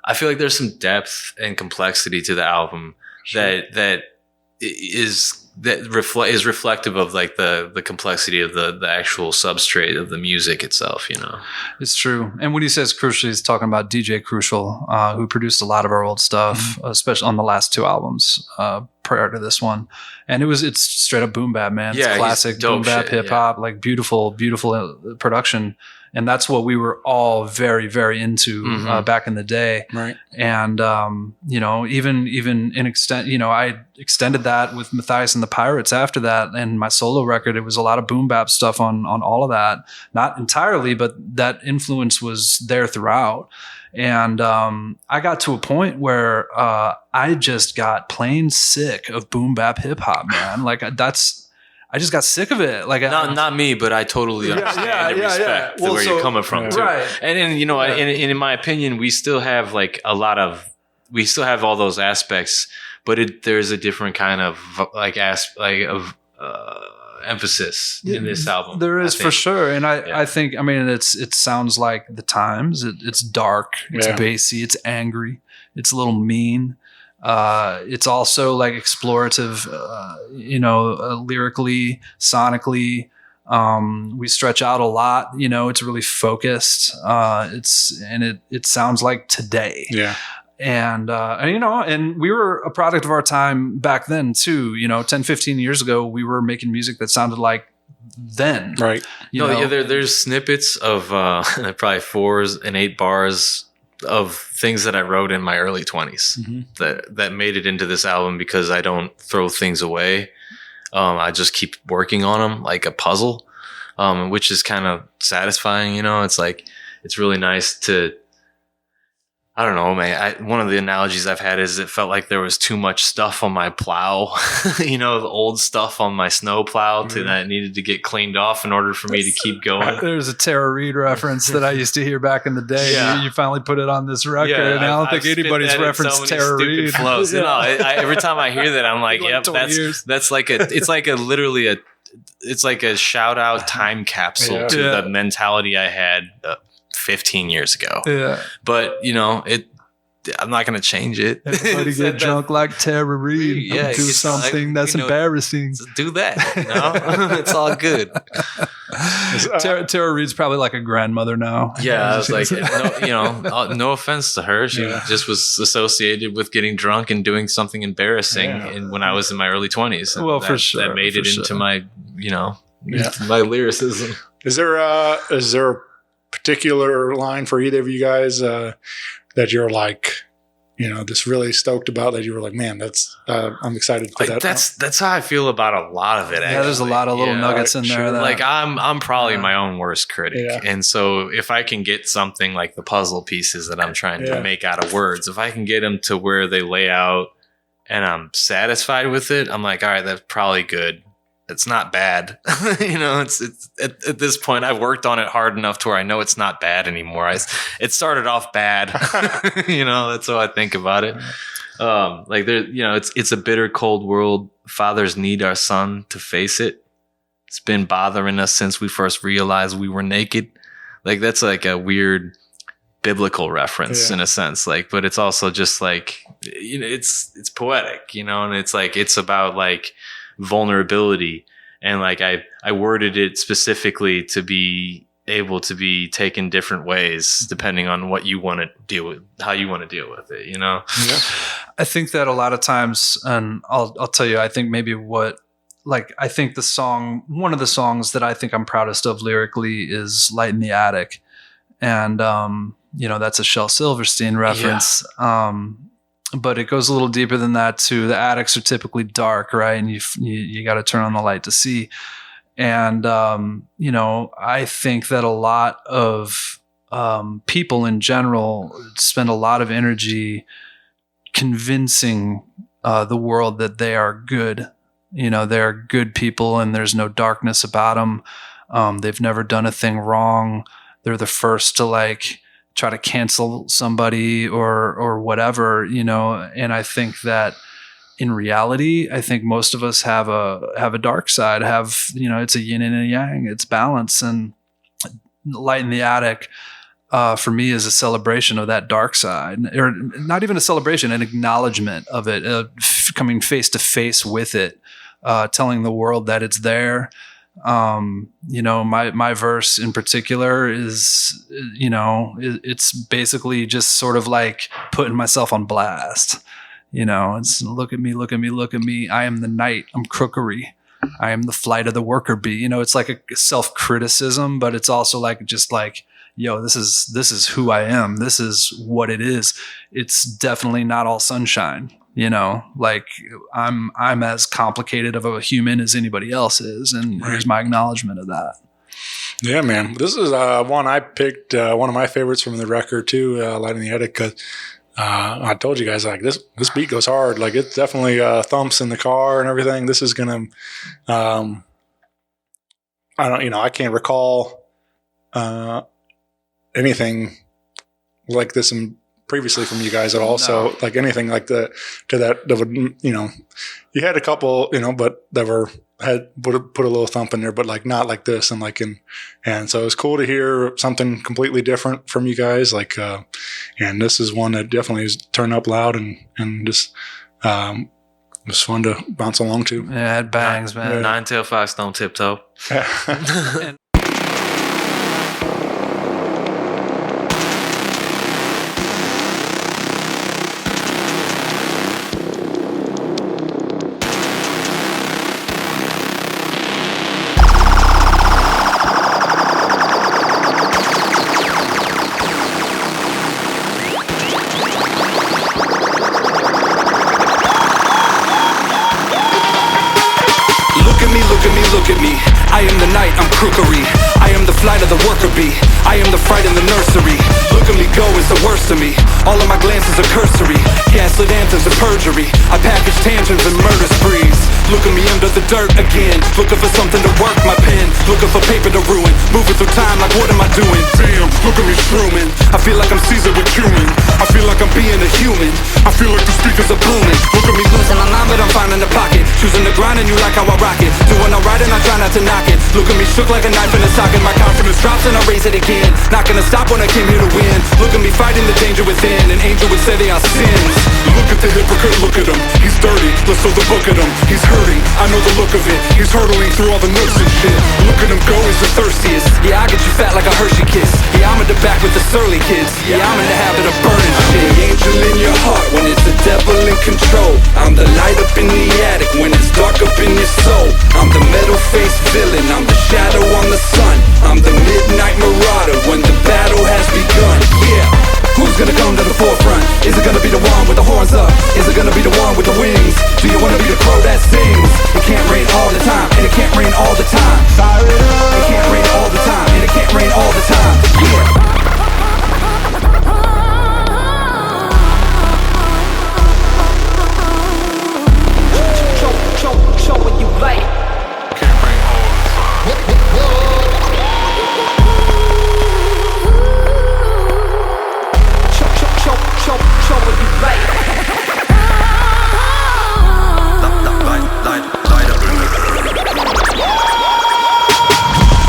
S4: I feel like there's some depth and complexity to the album that is reflective of like the complexity of the actual substrate of the music itself.
S3: It's true. And when he says crucial, he's talking about DJ Crucial, who produced a lot of our old stuff, especially on the last 2 albums prior to this one. And it's straight up boom bap, man. It's classic boom bap hip hop, like beautiful production. And that's what we were all very, very into back in the day.
S1: Right.
S3: And, even in extent, I extended that with Mathias and the Pirates after that. And my solo record, it was a lot of boom bap stuff on all of that. Not entirely, but that influence was there throughout. And I got to a point where I just got plain sick of boom bap hip hop, man. Like I just got sick of it. Like
S4: not me, but I totally understand and respect where you're coming from too.
S3: Right.
S4: And in my opinion, we still have like all those aspects, but there's a different kind of like emphasis in this album.
S3: There is for sure. And I think, it sounds like the times. It's dark, it's bassy, it's angry, it's a little mean. It's also like explorative, lyrically, sonically. We stretch out a lot, it's really focused. It sounds like today.
S1: Yeah.
S3: And we were a product of our time back then too, 10, 15 years ago, we were making music that sounded like then.
S1: Right.
S4: There's snippets of, probably 4 and 8 bars of things that I wrote in my early 20s that made it into this album because I don't throw things away. I just keep working on them like a puzzle, which is kind of satisfying. It's like, it's really nice to I don't know, man. One of the analogies I've had is it felt like there was too much stuff on my plow, the old stuff on my snow plow that needed to get cleaned off in order for me to keep going.
S3: There's a Tara Reid reference that I used to hear back in the day.
S4: Yeah.
S3: You finally put it on this record, and I don't think anybody's referenced Tara Reid.
S4: Flows. Every time I hear that, I'm like, yep, that's like it's like a shout out time capsule to the mentality I had 15 years ago.
S3: Yeah.
S4: But, I'm not going to change it.
S3: Everybody get drunk like Tara Reid.
S4: Yeah,
S3: do something that's embarrassing.
S4: Do that. It's all good.
S3: Tara Reid's probably like a grandmother now.
S4: Yeah, I was like, no offense to her. She just was associated with getting drunk and doing something embarrassing when I was in my early 20s.
S3: Well, for sure.
S4: That made it into my, my lyricism.
S1: Is there a particular line for either of you guys that you're like, just really stoked about, that you were like, man, that's I'm excited to put that.
S4: That's how I feel about a lot of it.
S3: Yeah, there's a lot of little nuggets in there.
S4: Like I'm probably my own worst critic, and so if I can get something like the puzzle pieces that I'm trying to make out of words, if I can get them to where they lay out, and I'm satisfied with it, I'm like, all right, that's probably good. It's not bad. It's at this point I've worked on it hard enough to where I know it's not bad anymore. It started off bad. That's how I think about it. Like there, it's a bitter, cold world. Fathers need our son to face it. It's been bothering us since we first realized we were naked. Like that's like a weird biblical reference in a sense. Like, but it's also just like, it's poetic, and it's like, it's about like vulnerability, and like I worded it specifically to be able to be taken different ways depending on what you want to deal with, how you want to deal with it.
S3: I think that a lot of times, and I'll tell you, I think maybe I think one of the songs that I think I'm proudest of lyrically is Light in the Attic, and that's a Shel Silverstein reference. But it goes a little deeper than that too. The attics are typically dark, right? And you got to turn on the light to see. And, I think that a lot of people in general spend a lot of energy convincing the world that they are good. They're good people and there's no darkness about them. They've never done a thing wrong. They're the first to try to cancel somebody or whatever, and I think that in reality, I think most of us have a dark side, it's a yin and a yang, it's balance. And Light in the Attic for me is a celebration of that dark side, or not even a celebration, an acknowledgement of it, coming face to face with it, telling the world that it's there. My verse in particular is, it's basically just sort of like putting myself on blast. It's look at me, look at me, look at me. I am the night. I'm crookery. I am the flight of the worker bee. It's like a self-criticism, but it's also like, just like, yo, this is who I am. This is what it is. It's definitely not all sunshine. Like I'm as complicated of a human as anybody else is. And here's my acknowledgement of that.
S1: Yeah, man. This is one I picked, one of my favorites from the record too, Light in the Attic, because I told you guys, like, this beat goes hard. Like, it definitely thumps in the car and everything. This is gonna I can't recall anything like this previously from you guys at all. No. So like anything like that would, you had a couple, but that would put a little thump in there, but like not like this. And so it's cool to hear something completely different from you guys. Like, and this is one that definitely is turned up loud and just, was fun to bounce along to.
S3: Yeah, it bangs, man.
S4: Yeah. Nine-tail fox don't tiptoe.
S8: Look at me, I am the night, I'm crookery. I am the flight of the worker bee. I am the fright in the nursery. Look at me go, it's the worst
S7: to me. All of my glances are cursory, gaslit anthems and perjury. I package tantrums and murder sprees. Look at me under the dirt again, looking for something to work my pen, looking for paper to ruin, moving through time like what am I doing? Damn, look at me shrooming. I feel like I'm Caesar with cumin. I feel like I'm being a human. I feel like the speakers are booming. Look at me losing my mind, but I'm finding the pocket. Choosing to grind and you like how I rock it. Doing alright and I try not to knock it. Look at me shook like a knife in a socket. My confidence drops and I raise it again. Not gonna stop when I came here to win. Look at me fighting the danger within. An angel would say they are sins. Look at the hypocrite, look at him. He's dirty, let's throw the book at him. He's hurting, I know the look of it. He's hurtling through all the nooks and shit. Look at him go, he's the thirstiest. Yeah, I get you fat like a Hershey kiss. Yeah, I'm in the back with the surly kids. Yeah, I'm in the habit of burning shit. The angel in your heart when it's the devil in control. I'm the light up in the attic when it's dark up in your soul. I'm the metal-faced villain, I'm the shadow on the sun. I'm the midnight marauder when the battle has begun. Yeah, who's gonna come to the forefront? Is it gonna be the one with the horns up? Is it gonna be the one with the wings? Do you wanna be the crow that sings? It can't rain all the time, and it can't rain all the time. It can't rain all the time, and it can't rain all the time. Yeah. Show what you like.
S6: Can't bring all the
S7: Show what you like.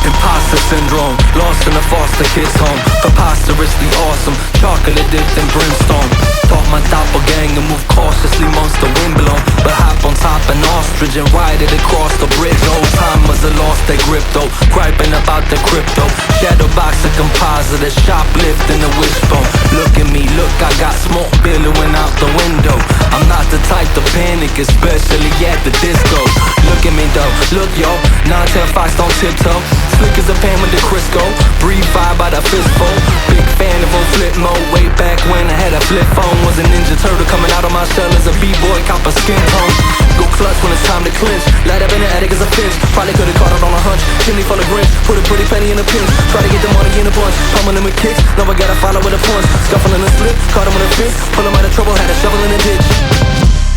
S7: Imposter syndrome, lost in a foster kid's home. Preposterously awesome, chocolate dipped in brimstone. Thought my doppelganger moved cautiously amongst the wind blown, but hop on top an ostrich and ride it across the bridge. Old timers have lost their grip though, griping about the crypto. Shadow box a composite, a shoplifting the wishbone. Look at me, look, I got smoke billowing out the window. I'm not the type to panic, especially at the disco. Look at me though, look yo, 9-10 Fox don't tiptoe. Slick as a pan with the Crisco, breathe vibe by the fistful. Big fan of old flip mode, way back when I had a flip phone. Was a ninja turtle coming out of my shell as a b-boy, cop a skin tone. Go clutch when it's time to clinch, light up in the attic as a finch. Probably could've caught it on a hunch, chimney full of Grinch. Put a pretty penny in a pinch, try to get the money in a bunch. Pumming them with kicks, now I gotta follow with a punch. Scuffling a slip, caught him with a fist. Pull him out of trouble, had a shovel in the ditch.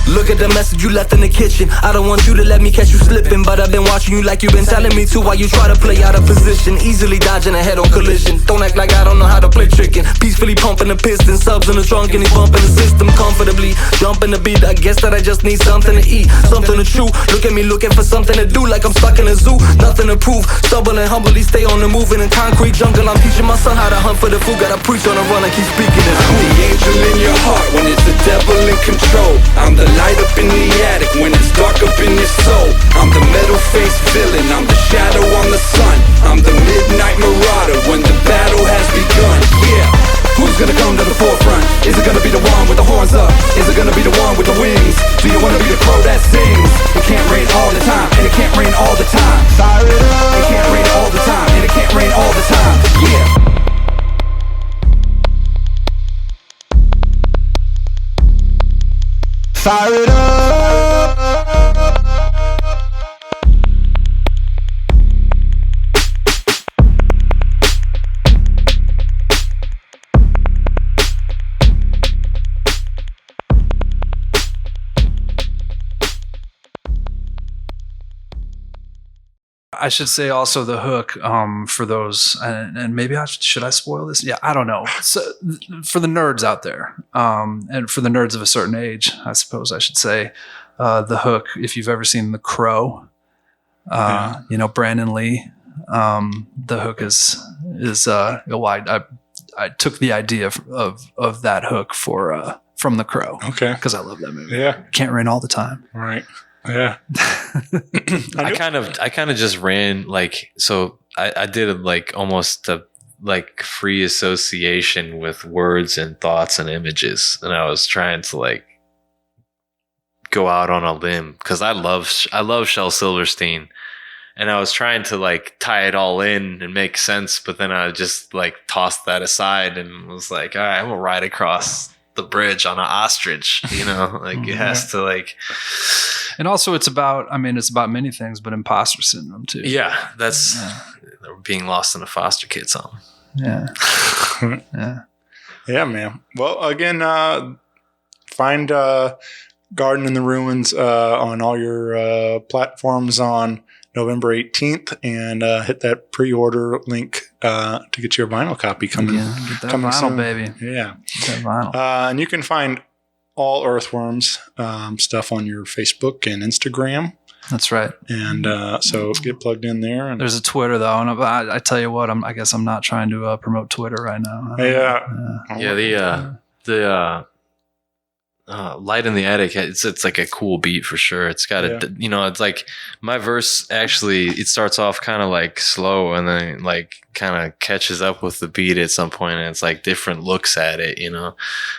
S7: Look at the message you left in the kitchen. I don't want you to let me catch you slipping, but I've been watching you like you've been telling me to. While you try to play out of position, easily dodging a head-on collision. Don't act like I don't know how to play chicken. Peacefully pumping the piston, subs in the trunk and he bumping the system comfortably. Jumping the beat, I guess that I just need something to eat, something to chew. Look at me looking for something to do, like I'm stuck in a zoo. Nothing to prove, stubborn and humbly stay on the move. In a concrete jungle, I'm teaching my son how to hunt for the food. Gotta preach on the run and keep speaking it. I'm the angel in your heart when it's the devil in control. I'm the light up in the attic when it's dark up in your soul. I'm the metal-faced villain, I'm the shadow on the sun. I'm the midnight marauder when the battle has begun. Yeah, who's gonna come to the forefront? Is it gonna be the one with the horns up? Is it gonna be the one with the wings? Do you wanna be the crow that sings? It can't rain all the time, and it can't rain all the time. It can't rain all the time, and it can't rain all the time. Yeah. Fire it up.
S3: I should say also the hook for those, and maybe should I spoil this? Yeah, I don't know. So for the nerds out there, and for the nerds of a certain age, I suppose I should say, the hook. If you've ever seen The Crow, you know Brandon Lee. The hook is wide. I took the idea of that hook from The Crow.
S1: Okay,
S3: because I love that movie.
S1: Yeah,
S3: Can't Rain All the Time.
S1: Right. Yeah.
S4: I kind of just ran like, so I did like almost a like free association with words and thoughts and images, and I was trying to like go out on a limb because I love Shel Silverstein, and I was trying to like tie it all in and make sense, but then I just like tossed that aside and was like, all right, I'm gonna ride across the bridge on an ostrich, you know, like it has to like.
S3: And also it's about many things, but imposter syndrome too.
S4: Yeah, that's being lost in a foster kid's home.
S3: Yeah. Yeah.
S1: Yeah, man. Well, again, find Garden in the Ruins on all your platforms on November 18th, and hit that pre-order link to get your vinyl copy coming.
S3: Yeah, get that
S1: coming
S3: vinyl,
S1: soon.
S3: baby.
S1: Yeah.
S3: Get that vinyl.
S1: And you can find all Earthworms stuff on your Facebook and Instagram.
S3: That's right.
S1: And so get plugged in there. And
S3: There's a Twitter though, and I tell you what, I guess I'm not trying to promote Twitter right now.
S4: The Light in the Attic, it's like a cool beat for sure. It's got it's like my verse actually, it starts off kind of like slow and then like kind of catches up with the beat at some point, and it's like different looks at it,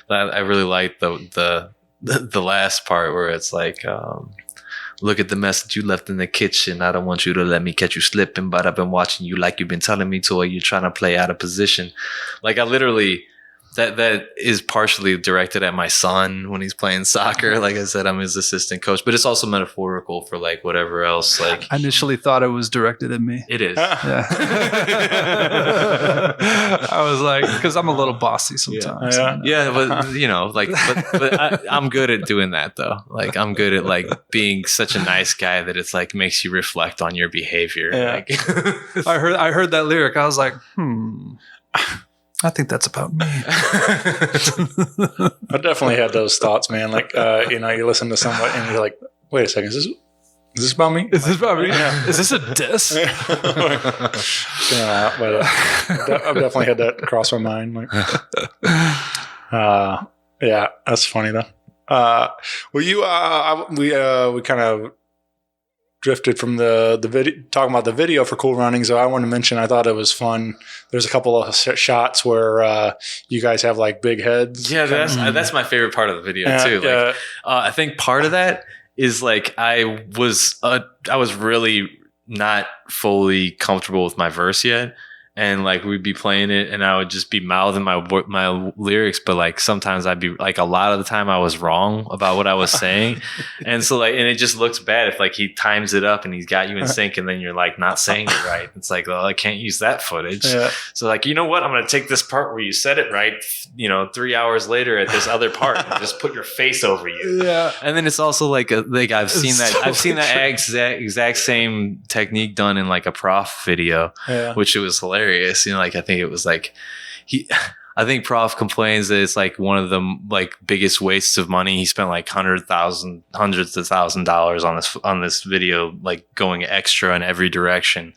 S4: I really like the last part where it's like look at the mess that you left in the kitchen. I don't want you to let me catch you slipping, but I've been watching you like you've been telling me to, or you're trying to play out of position. Like I literally, that is partially directed at my son when he's playing soccer. Like I said, I'm his assistant coach, but it's also metaphorical for like whatever else. Like
S3: I initially thought it was directed at me.
S4: it is.
S3: Yeah. I was like, because I'm a little bossy sometimes.
S1: Yeah.
S4: but I'm good at doing that though. Like I'm good at like being such a nice guy that it's like makes you reflect on your behavior.
S1: Yeah.
S4: Like,
S3: I heard that lyric. I was like, I think that's about me.
S1: I definitely had those thoughts, man. Like, you listen to somebody and you're like, wait a second, is this about me?
S3: Is this about me? Is this a diss?
S1: But I've definitely had that cross my mind. Like, yeah, that's funny though. We kind of drifted from the video, talking about the video for Cool Runnings. So I want to mention, I thought it was fun. There's a couple of shots where you guys have like big heads.
S4: yeah, that's my favorite part of the video too. Like, I think part of that is like I was really not fully comfortable with my verse yet. And like we'd be playing it and I would just be mouthing my lyrics, but like sometimes I'd be like, a lot of the time I was wrong about what I was saying. And so like, and it just looks bad if like he times it up and he's got you in sync and then you're like not saying it right. It's like, well, I can't use that footage. Yeah. So like, you know what? I'm going to take this part where you said it right, 3 hours later at this other part and just put your face over you. Yeah. And then it's also like, I've seen that exact same technique done in like a Prof video, which it was hilarious. I think it was like I think Prof complains that it's like one of the like biggest wastes of money. He spent like hundreds of $1,000s on this video, like going extra in every direction.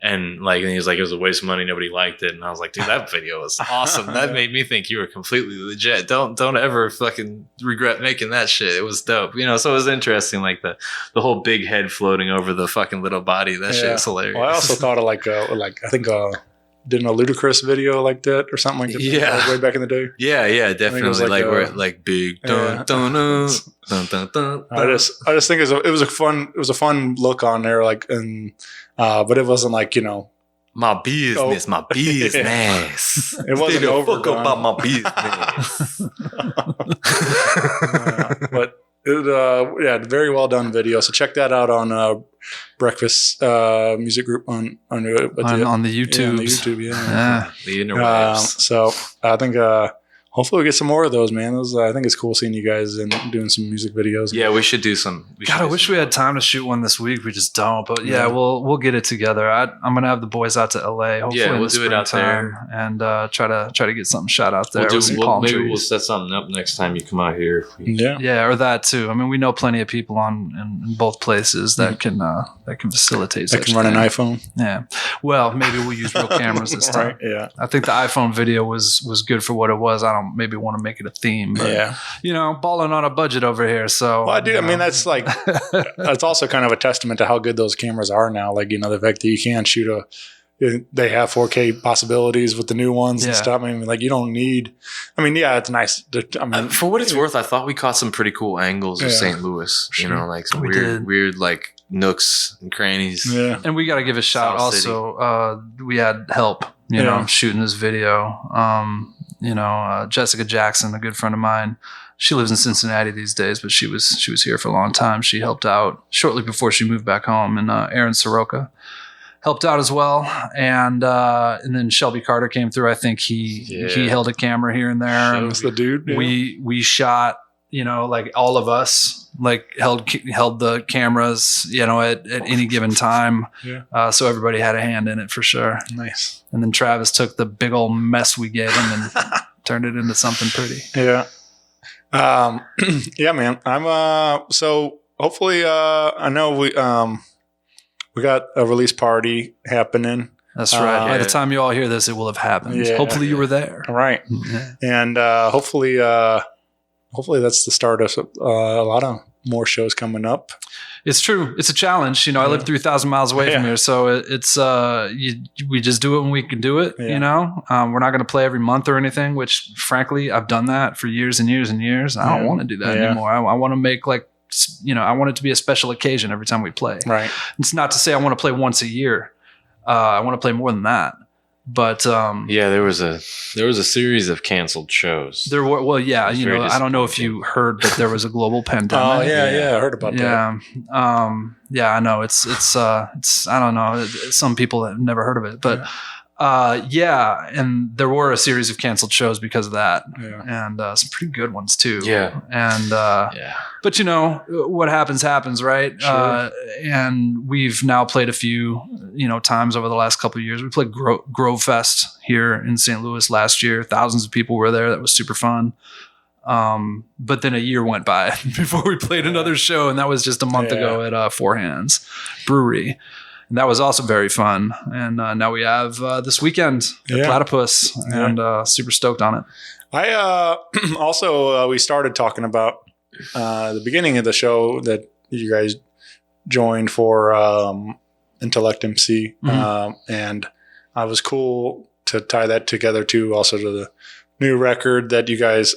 S4: And he was like, it was a waste of money. Nobody liked it. And I was like, dude, that video was awesome. That made me think you were completely legit. Don't ever fucking regret making that shit. It was dope. So it was interesting. Like the whole big head floating over the fucking little body. That shit was hilarious.
S1: Well, I also thought of I think didn't a Ludacris video like that or something like that?
S4: Yeah.
S1: Way back in the day.
S4: Yeah, definitely. Where like big dun dun dun dun dun.
S1: I just think it was a fun look on there, but it wasn't like,
S4: my business, my business.
S1: It wasn't overdone.
S4: About my business.
S1: But it, very well done video. So check that out on Breakfast Music Group on the YouTube.
S3: Yeah, on the YouTube, yeah.
S4: The interwebs.
S1: So I think hopefully we get some more of those, man. I think it's cool seeing you guys and doing some music videos.
S4: Yeah, we should do some.
S3: I wish we had time to shoot one this week. We just don't. But yeah, we'll get it together. I'm gonna have the boys out to LA. Hopefully
S4: we'll do it out there
S3: and try to get something shot out there.
S4: Maybe we'll set something up next time you come out here.
S3: Yeah, or that too. I mean, we know plenty of people in both places that can facilitate.
S1: That can run an iPhone.
S3: Yeah. Well, maybe we'll use real cameras this time.
S1: Right, yeah.
S3: I think the iPhone video was good for what it was. I don't maybe want to make it a theme, but balling on a budget over here. So
S1: well, I do. I mean, that's that's also kind of a testament to how good those cameras are now. Like, the fact that you can shoot they have 4K possibilities with the new ones and stuff. I mean, you don't need. I mean, it's nice.
S4: For what it's worth, I thought we caught some pretty cool angles of St. Louis. Sure. Some weird like nooks and crannies. Yeah,
S3: and we got to give a shout. South also, we had help. Shooting this video. Jessica Jackson, a good friend of mine. She lives in Cincinnati these days, but she was here for a long time. She helped out shortly before she moved back home, and Aaron Soroka helped out as well, and then Shelby Carter came through. I think he held a camera here and there. And
S1: That's the dude. Yeah.
S3: we shot, like all of us like held the cameras, at any given time.
S1: Yeah.
S3: So everybody had a hand in it for sure.
S1: Nice.
S3: And then Travis took the big old mess we gave him and turned it into something pretty.
S1: Yeah. Yeah, man. I'm so hopefully I know we got a release party happening.
S3: That's right. By the time you all hear this, it will have happened.
S1: Yeah.
S3: Hopefully you were there.
S1: Right.
S3: Yeah.
S1: And hopefully that's the start of a lot of more shows coming up.
S3: It's true. It's a challenge. I live 3,000 miles away from here, so it's we just do it when we can do it.
S1: Yeah.
S3: We're not going to play every month or anything. Which, frankly, I've done that for years and years and years. I don't want to do that anymore. I want to make I want it to be a special occasion every time we play.
S1: Right.
S3: It's not to say I want to play once a year. I want to play more than that. But
S4: there was a series of canceled shows.
S3: there were I don't know if you heard, but there was a global pandemic.
S1: Oh yeah, I heard about that.
S3: Yeah, I know. It's I don't know. Some people have never heard of it, but and there were a series of canceled shows because of that, and some pretty good ones too.
S4: Yeah,
S3: and but what happens, right?
S1: Sure.
S3: And we've now played a few, times over the last couple of years. We played Grove Fest here in St. Louis last year. Thousands of people were there. That was super fun. But then a year went by before we played another show, and that was just a month ago at Four Hands Brewery. And that was also very fun. And now we have this weekend at Platypus, and super stoked on it.
S1: I also we started talking about the beginning of the show that you guys joined for Intellect MC, and I was cool to tie that together too, also to the new record that you guys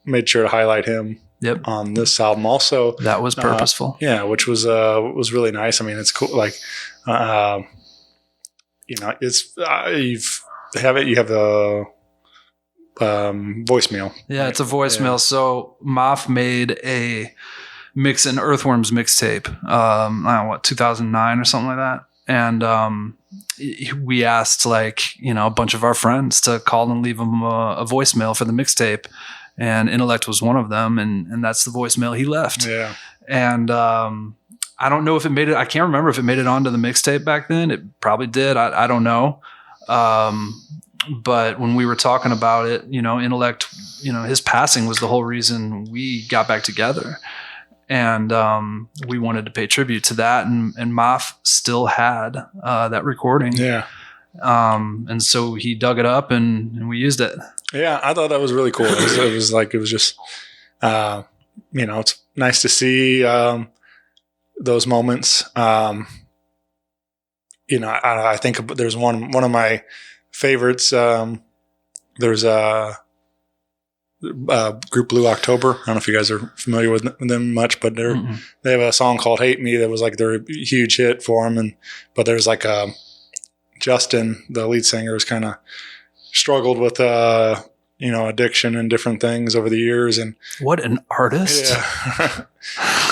S1: made sure to highlight him on this album. Also,
S3: that was purposeful,
S1: which was really nice. I mean, it's cool. Like, it's you have the voicemail.
S3: Yeah, it's a voicemail. Yeah. So Moff made a Mix and Earthworms mixtape, 2009 or something like that. And we asked a bunch of our friends to call and leave him a voicemail for the mixtape. And Intellect was one of them. And that's the voicemail he left.
S1: Yeah.
S3: And I don't know if it made it. I can't remember if it made it onto the mixtape back then. It probably did. I don't know. But when we were talking about it, Intellect, his passing was the whole reason we got back together. And we wanted to pay tribute to that. And Moff still had that recording.
S1: Yeah.
S3: And so he dug it up and we used it.
S1: Yeah, I thought that was really cool. It was just, it's nice to see those moments. I think there's one of my favorites. There's a group Blue October. I don't know if you guys are familiar with them much, but they have a song called "Hate Me" that was their huge hit for them. But there's Justin, the lead singer, was kind of struggled with addiction and different things over the years. And
S3: what an artist!
S1: Yeah.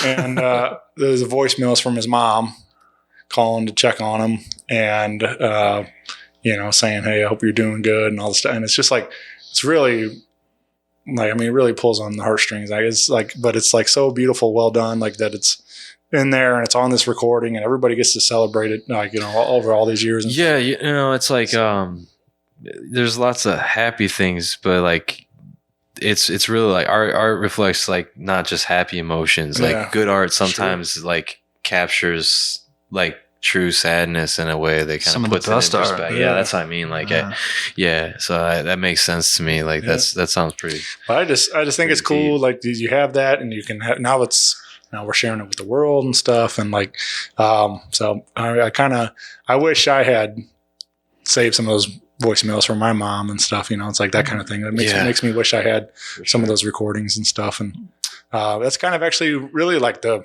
S1: And there's a voicemails from his mom calling to check on him and saying, "Hey, I hope you're doing good," and all this stuff. And it's just it's really. It really pulls on the heartstrings. But it's so beautiful, well done. That it's in there and it's on this recording, and everybody gets to celebrate it. Over all these years.
S4: Yeah, it's there's lots of happy things, but it's really art reflects not just happy emotions. Good art sometimes captures true sadness in a way that kind of puts it in perspective. Yeah, that's what I mean. So that makes sense to me. That sounds pretty.
S1: But I just think it's cool. You have that, and you can have, now we're sharing it with the world and stuff. And so I wish I had saved some of those voicemails from my mom and stuff. It's that kind of thing. It makes me wish I had some of those recordings and stuff. And that's kind of actually really the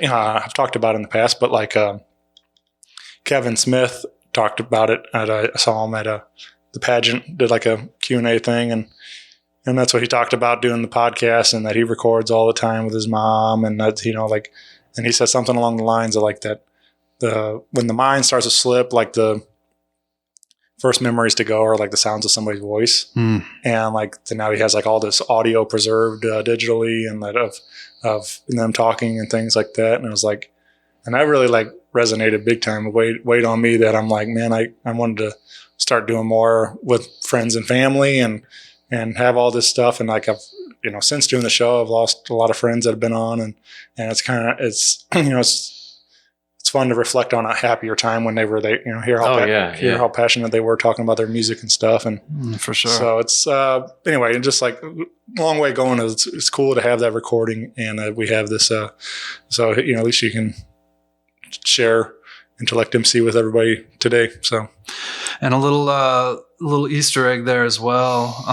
S1: I've talked about in the past, but Kevin Smith talked about it I saw him at the pageant, did a Q&A thing, and that's what he talked about doing the podcast, and that he records all the time with his mom, and that and he said something along the lines of that when the mind starts to slip, like the first memories to go are like the sounds of somebody's voice, and like now he has like all this audio preserved digitally, and that of them talking and things like that. And I was like, and that really like resonated big time. Weighed on me that I'm like, man, I wanted to start doing more with friends and family and have all this stuff. And like I've, since doing the show, I've lost a lot of friends that have been on, and it's kind of, it's fun to reflect on a happier time when they hear how passionate they were talking about their music and stuff. And
S3: for sure.
S1: So it's, anyway, just like long way going. It's cool to have that recording, and we have this, so, at least you can share Intellect MC with everybody today. So,
S3: and a little Easter egg there as well.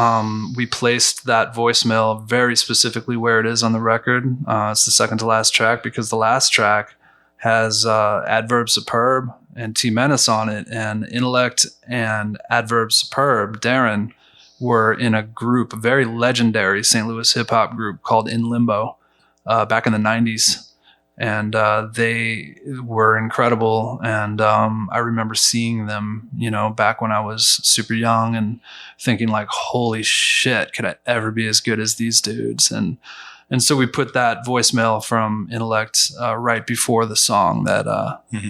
S3: We placed that voicemail very specifically where it is on the record. It's the second to last track, because the last track has Adverb Superb and T Menace on it, and Intellect and Adverb Superb, Darren, were in a group, a very legendary St. Louis hip hop group called In Limbo, back in the 90s. And they were incredible. And I remember seeing them, back when I was super young, and thinking like, holy shit, could I ever be as good as these dudes? And so we put that voicemail from Intellect right before the song that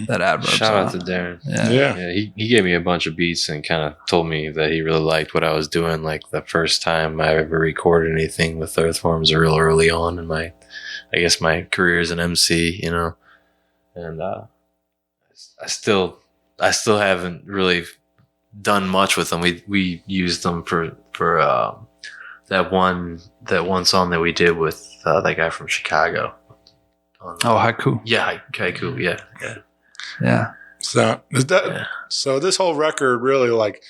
S3: Adverb.
S4: Shout out to Darren.
S1: Yeah.
S4: He gave me a bunch of beats and kind of told me that he really liked what I was doing. Like the first time I ever recorded anything with Earthworms real early on in my career as an MC, and I still haven't really done much with them. We used them for that one song that we did with that guy from Chicago.
S3: Haiku.
S4: Yeah, Haiku.
S3: Yeah.
S1: So this whole record really like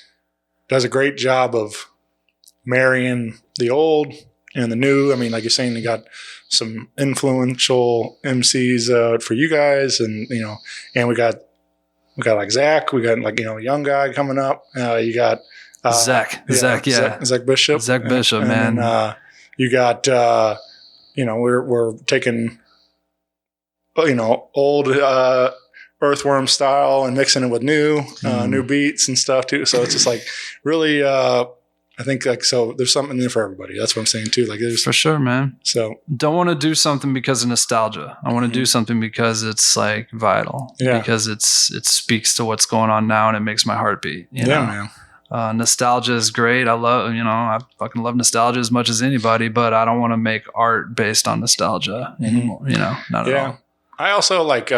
S1: does a great job of marrying the old and the new. I mean, like you're saying, you got some influential MCs for you guys, and and we got like Zach, we got like a young guy coming up. You got
S3: Zach Bishop.
S1: Zach Bishop,
S3: man.
S1: And, you got we're taking old Earthworm style and mixing it with new beats and stuff too. So it's just like really. I think so there's something there for everybody. That's what I'm saying too. Like there's
S3: for sure, man.
S1: So
S3: don't want to do something because of nostalgia. I want to do something because it's like vital.
S1: Yeah.
S3: Because it speaks to what's going on now, and it makes my heart beat.
S1: Man.
S3: Nostalgia is great. I fucking love nostalgia as much as anybody, but I don't want to make art based on nostalgia anymore. Not at all.
S1: I also like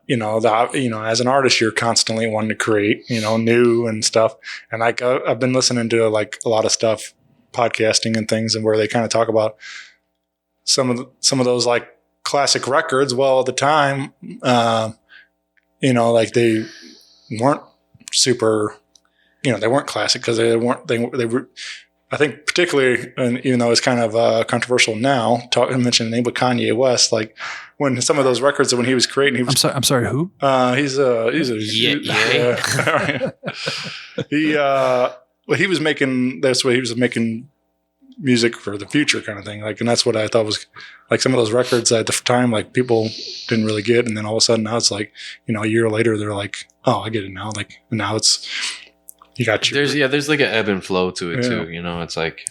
S1: as an artist, you're constantly wanting to create, new and stuff. And like, I've been listening to like a lot of stuff, podcasting and things, and where they kind of talk about some of those like classic records. Well, at the time, like they weren't super, they weren't classic because they were, I think particularly, and even though it's kind of controversial now, mentioning the name of Kanye West, like when some of those records that when he was creating, he was.
S3: I'm sorry. Who?
S1: He was making. That's what he was making music for the future, kind of thing. Like, and that's what I thought was like some of those records at the time, like people didn't really get, and then all of a sudden now it's like a year later they're like, oh, I get it now. Like now it's. You got
S4: there's like an ebb and flow to it too. It's like,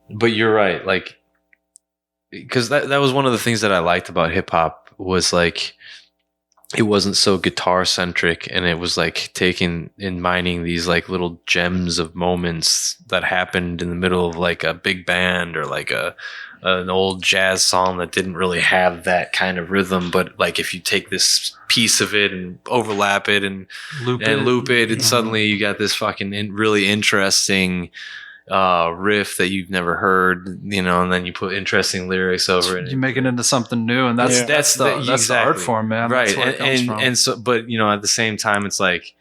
S4: but you're right. Like, because that was one of the things that I liked about hip hop was like, it wasn't so guitar centric, and it was like taking and mining these like little gems of moments that happened in the middle of like a big band or like an old jazz song that didn't really have that kind of rhythm, but like if you take this piece of it and overlap it and loop it, and suddenly you got this fucking really interesting riff that you've never heard, and then you put interesting lyrics over it.
S3: You make it into something new, and that's the art form, man.
S4: Right,
S3: that's where it comes from.
S4: And so, but at the same time, it's like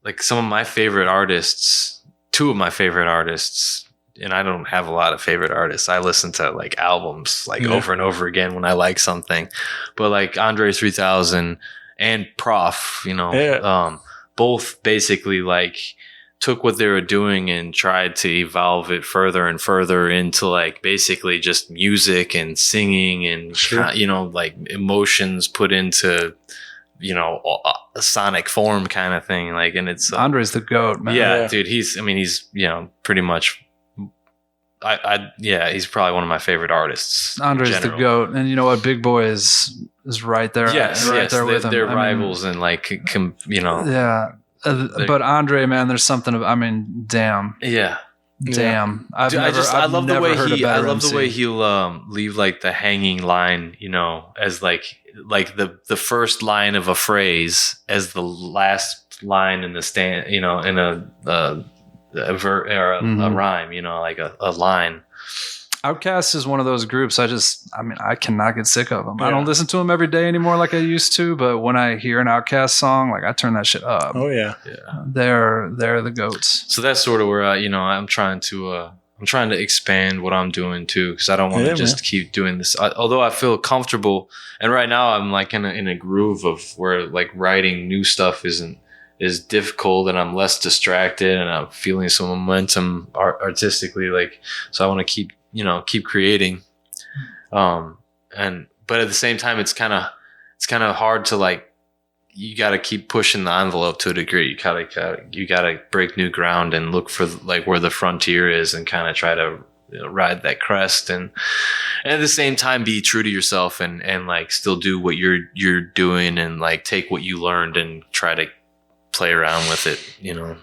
S4: like some of my favorite artists. Two of my favorite artists, and I don't have a lot of favorite artists. I listen to like albums like over and over again when I like something. But like Andre 3000 and Prof, both basically like took what they were doing and tried to evolve it further and further into like basically just music and singing and you know, like emotions put into, you know, a sonic form kind of thing. Like, and it's
S3: Andre's the GOAT, man.
S4: yeah, dude. He's you know, pretty much. He's probably one of my favorite artists.
S3: Andre's the GOAT, and you know what? Big Boy is right there. There with him.
S4: They're rivals and like, you know.
S3: Yeah, but Andre, man, there's something. I mean, damn.
S4: Yeah.
S3: Damn.
S4: Dude, I love the way he'll leave like the hanging line, you know, as like the first line of a phrase as the last line in the stand, you know, in a rhyme, you know, like a line.
S3: Outkast is one of those groups I cannot get sick of them. I don't listen to them every day anymore like I used to, but when I hear an Outkast song, like I turn that shit up.
S1: Oh yeah.
S3: They're the GOATs.
S4: So that's sort of where you know, I'm trying to expand what I'm doing too, because I don't want to just keep doing this. Although I feel comfortable, and right now I'm like in a groove of where like writing new stuff is difficult, and I'm less distracted, and I'm feeling some momentum artistically. Like, so I want to keep creating, but at the same time, it's kind of hard to like. You got to keep pushing the envelope to a degree. You gotta break new ground and look for like where the frontier is, and kind of try to, you know, ride that crest, and at the same time be true to yourself, and like still do what you're doing, and like take what you learned and try to play around with it, you know.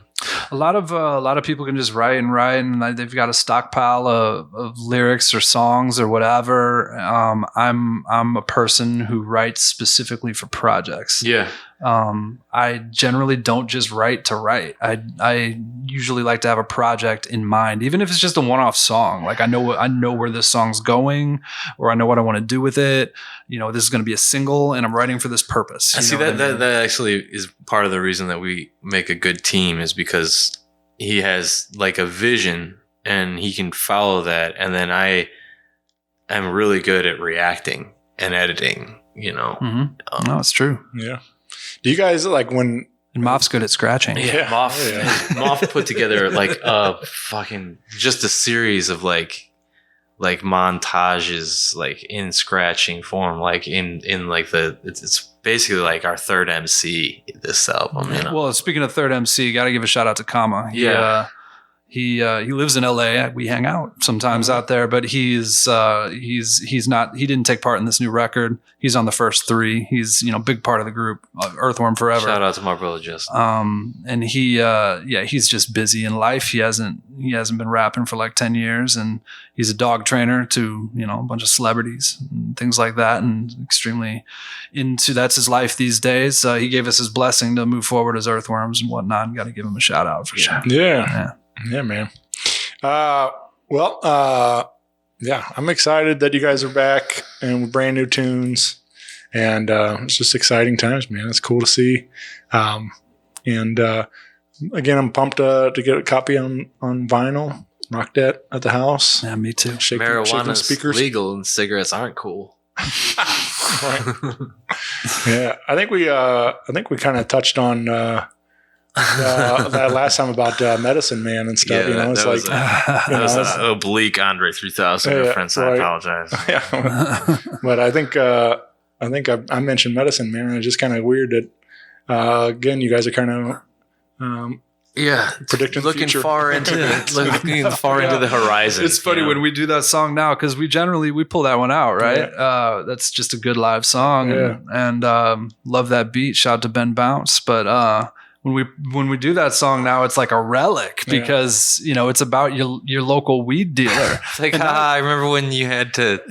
S3: A lot of people can just write, and they've got a stockpile of lyrics or songs or whatever. I'm a person who writes specifically for projects.
S4: Yeah.
S3: I generally don't just write to write. I usually like to have a project in mind, even if it's just a one-off song. Like I know where this song's going, or I know what I want to do with it. You know, this is going to be a single, and I'm writing for this purpose.
S4: I see that actually is part of the reason that we make a good team, is because he has like a vision and he can follow that, and then I am really good at reacting and editing. You know,
S3: no, it's true.
S1: Yeah. Do you guys like when?
S3: And Moff's good at scratching.
S4: Yeah, Moff put together like just a series of like montages, like in scratching form, like in like it's basically like our third MC this album. You know?
S3: Well, speaking of third MC, got to give a shout out to Kama. He lives in LA. We hang out sometimes out there, but he's not. He didn't take part in this new record. He's on the first 3. He's, you know, big part of the group, Earthworm Forever.
S4: Shout out to my brother Justin.
S3: And he's just busy in life. He hasn't been rapping for like 10 years, and he's a dog trainer to, you know, a bunch of celebrities and things like that, and extremely into that's his life these days. He gave us his blessing to move forward as Earthworms and whatnot, and got to give him a shout out for sure.
S1: Yeah, man. I'm excited that you guys are back and with brand new tunes, and it's just exciting times, man. It's cool to see. Again, I'm pumped to get a copy on vinyl. Rock that at the house.
S3: Yeah, me too.
S4: Marijuana's
S1: speakers.
S4: Legal and cigarettes aren't cool.
S1: Right. Yeah, I think we kind of touched on that last time about Medicine Man and stuff.
S4: Yeah,
S1: you know, it's like
S4: that was an oblique Andre 3000 reference. I apologize.
S1: Yeah, but I think I mentioned Medicine Man, and it's just kind of weird that again you guys are kind of predicting
S4: looking
S1: the future.
S4: far into into the horizon.
S3: It's funny when we do that song now, because we pull that one out, right? That's just a good live song, and love that beat. Shout out to Ben Bounce, but when we do that song now, it's like a relic, because you know it's about your local weed dealer.
S4: It's like, I remember when you had to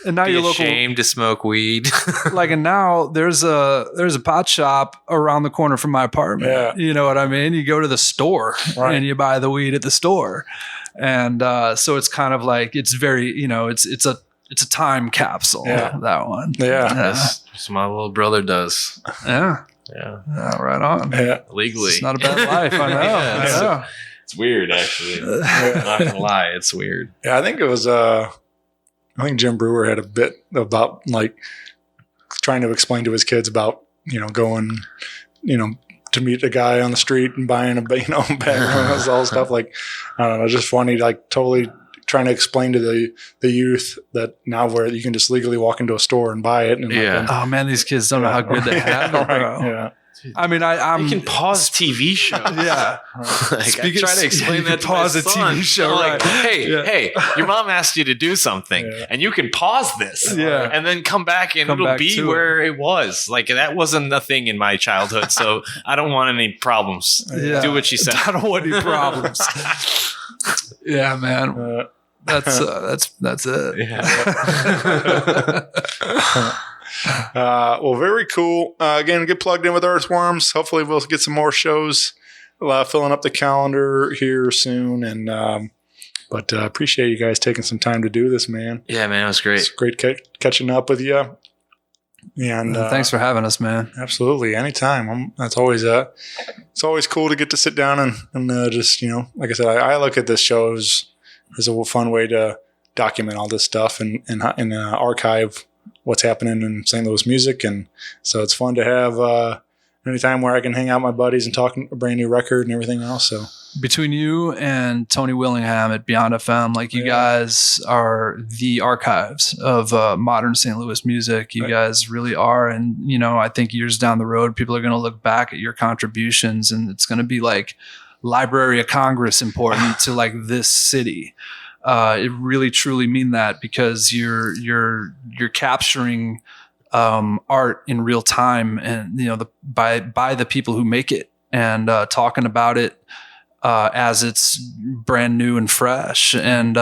S3: and now
S4: be
S3: your
S4: ashamed to smoke weed.
S3: Like, and now there's a pot shop around the corner from my apartment.
S1: Yeah.
S3: You know what I mean? You go to the store and you buy the weed at the store, and so it's kind of like it's very, you know, it's a time capsule. That one.
S4: That's what my little brother does.
S3: Yeah, right on.
S4: Legally.
S3: It's not a bad life, I know.
S4: It's weird, actually. I'm not gonna lie, it's weird.
S1: Yeah, I think it was. I think Jim Brewer had a bit about like trying to explain to his kids about, you know, going, you know, to meet a guy on the street and buying a bag, all stuff like, I don't know, just funny, like totally trying to explain to the youth that now where you can just legally walk into a store and buy it. And
S3: Oh man, these kids don't know how good they have it, bro.
S1: Yeah.
S3: I mean, I'm.
S4: You can pause TV shows.
S3: Yeah.
S4: Like, I try to explain that to
S3: pause
S4: my
S3: a
S4: son.
S3: TV show.
S4: Like,
S3: Right.
S4: hey, your mom asked you to do something, and you can pause this, and then come back, and it'll be where it was. Like that wasn't a thing in my childhood, so I don't want any problems.
S3: Yeah.
S4: Do what she said.
S3: I don't want any problems. Yeah, man. That's it.
S4: Yeah.
S1: Well, very cool. Again, get plugged in with Earthworms. Hopefully we'll get some more shows filling up the calendar here soon. And but appreciate you guys taking some time to do this, man.
S4: Yeah, man, it was great.
S1: It's great catching up with you. And
S3: thanks for having us, man.
S1: Absolutely, anytime. That's always it's always cool to get to sit down and just, you know, like I said, I look at this show as a fun way to document all this stuff and archive what's happening in St. Louis music. And so it's fun to have any time where I can hang out with my buddies and talk a brand new record and everything else. So
S3: between you and Tony Willingham at Beyond FM, like you guys are the archives of modern St. Louis music. You guys really are. And, you know, I think years down the road, people are going to look back at your contributions and it's going to be like Library of Congress important to like this city. It really truly mean that because you're capturing art in real time, and you know by the people who make it, and talking about it as it's brand new and fresh, and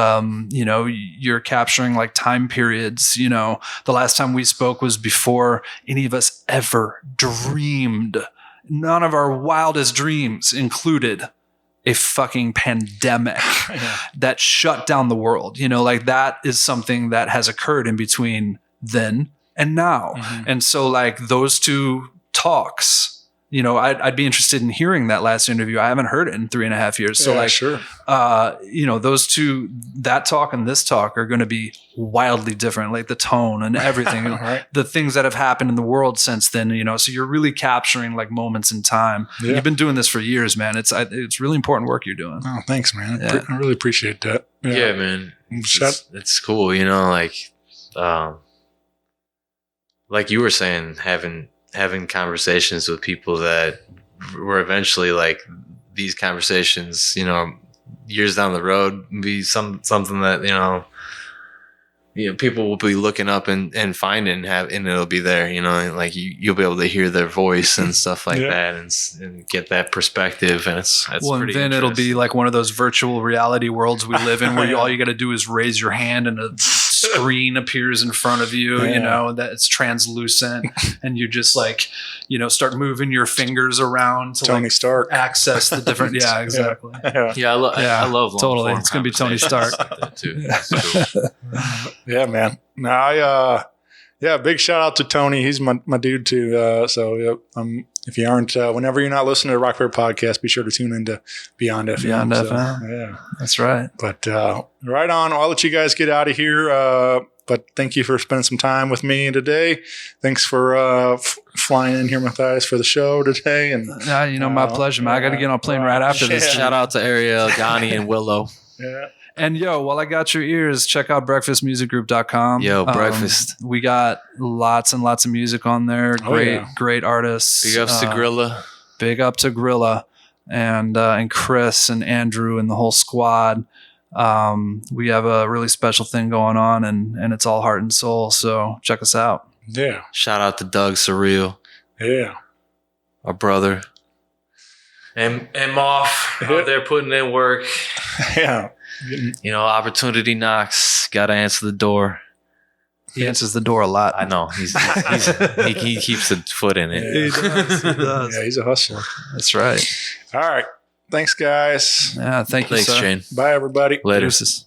S3: you know, you're capturing like time periods. You know, the last time we spoke was before any of us ever dreamed. None of our wildest dreams included a fucking pandemic that shut down the world. You know, like that is something that has occurred in between then and now. And so like those two talks, you know, I'd be interested in hearing that last interview. I haven't heard it in 3.5 years. So
S1: sure.
S3: You know, those two, that talk and this talk are going to be wildly different, like the tone and everything, the things that have happened in the world since then, you know, so you're really capturing like moments in time. Yeah. You've been doing this for years, man. It's really important work you're doing.
S1: Oh, thanks, man. Yeah. I really appreciate that.
S4: Yeah, man. It's cool. You know, like you were saying, having conversations with people that were eventually like these conversations, you know, years down the road be something that, you know, people will be looking up and finding and it'll be there, you know, and like you'll be able to hear their voice and stuff like that and get that perspective. And it's
S3: well, and then it'll be like one of those virtual reality worlds we live in where all you got to do is raise your hand and a screen appears in front of you, you know, that it's translucent and you just like, you know, start moving your fingers around to
S1: Tony Stark
S3: access the different. Yeah, exactly.
S4: I love
S3: totally. It's going to be Tony Stark
S4: like that too. That's cool.
S1: Yeah, man. Now big shout out to Tony. He's my dude too. So if you aren't, whenever you're not listening to the Rock Paper Podcast, be sure to tune into Beyond FM.
S3: Beyond FM.
S1: Yeah,
S3: that's right.
S1: But right on. I'll let you guys get out of here. But thank you for spending some time with me today. Thanks for flying in here, Mathias, for the show today. And
S3: you know, my pleasure, man. I got to get on a plane right after this.
S4: Shout out to Ariel, Donnie, and Willow.
S1: Yeah.
S3: And yo, while I got your ears, check out breakfastmusicgroup.com.
S4: Yo, breakfast.
S3: We got lots and lots of music on there. Great artists.
S4: Big ups to Grilla.
S3: Big up to Grilla and Chris and Andrew and the whole squad. We have a really special thing going on and it's all heart and soul. So check us out.
S1: Yeah.
S4: Shout out to Doug Surreal.
S1: Yeah.
S4: Our brother. And Moff out there putting in work.
S1: Yeah.
S4: You know, opportunity knocks. Got to answer the door.
S3: He answers the door a lot.
S4: I know. He keeps a foot in it.
S3: He does.
S1: Yeah, he's a hustler.
S3: That's right.
S1: All right. Thanks, guys.
S3: Yeah, thanks,
S4: Shane.
S1: Bye, everybody.
S4: Later.
S3: Deuces.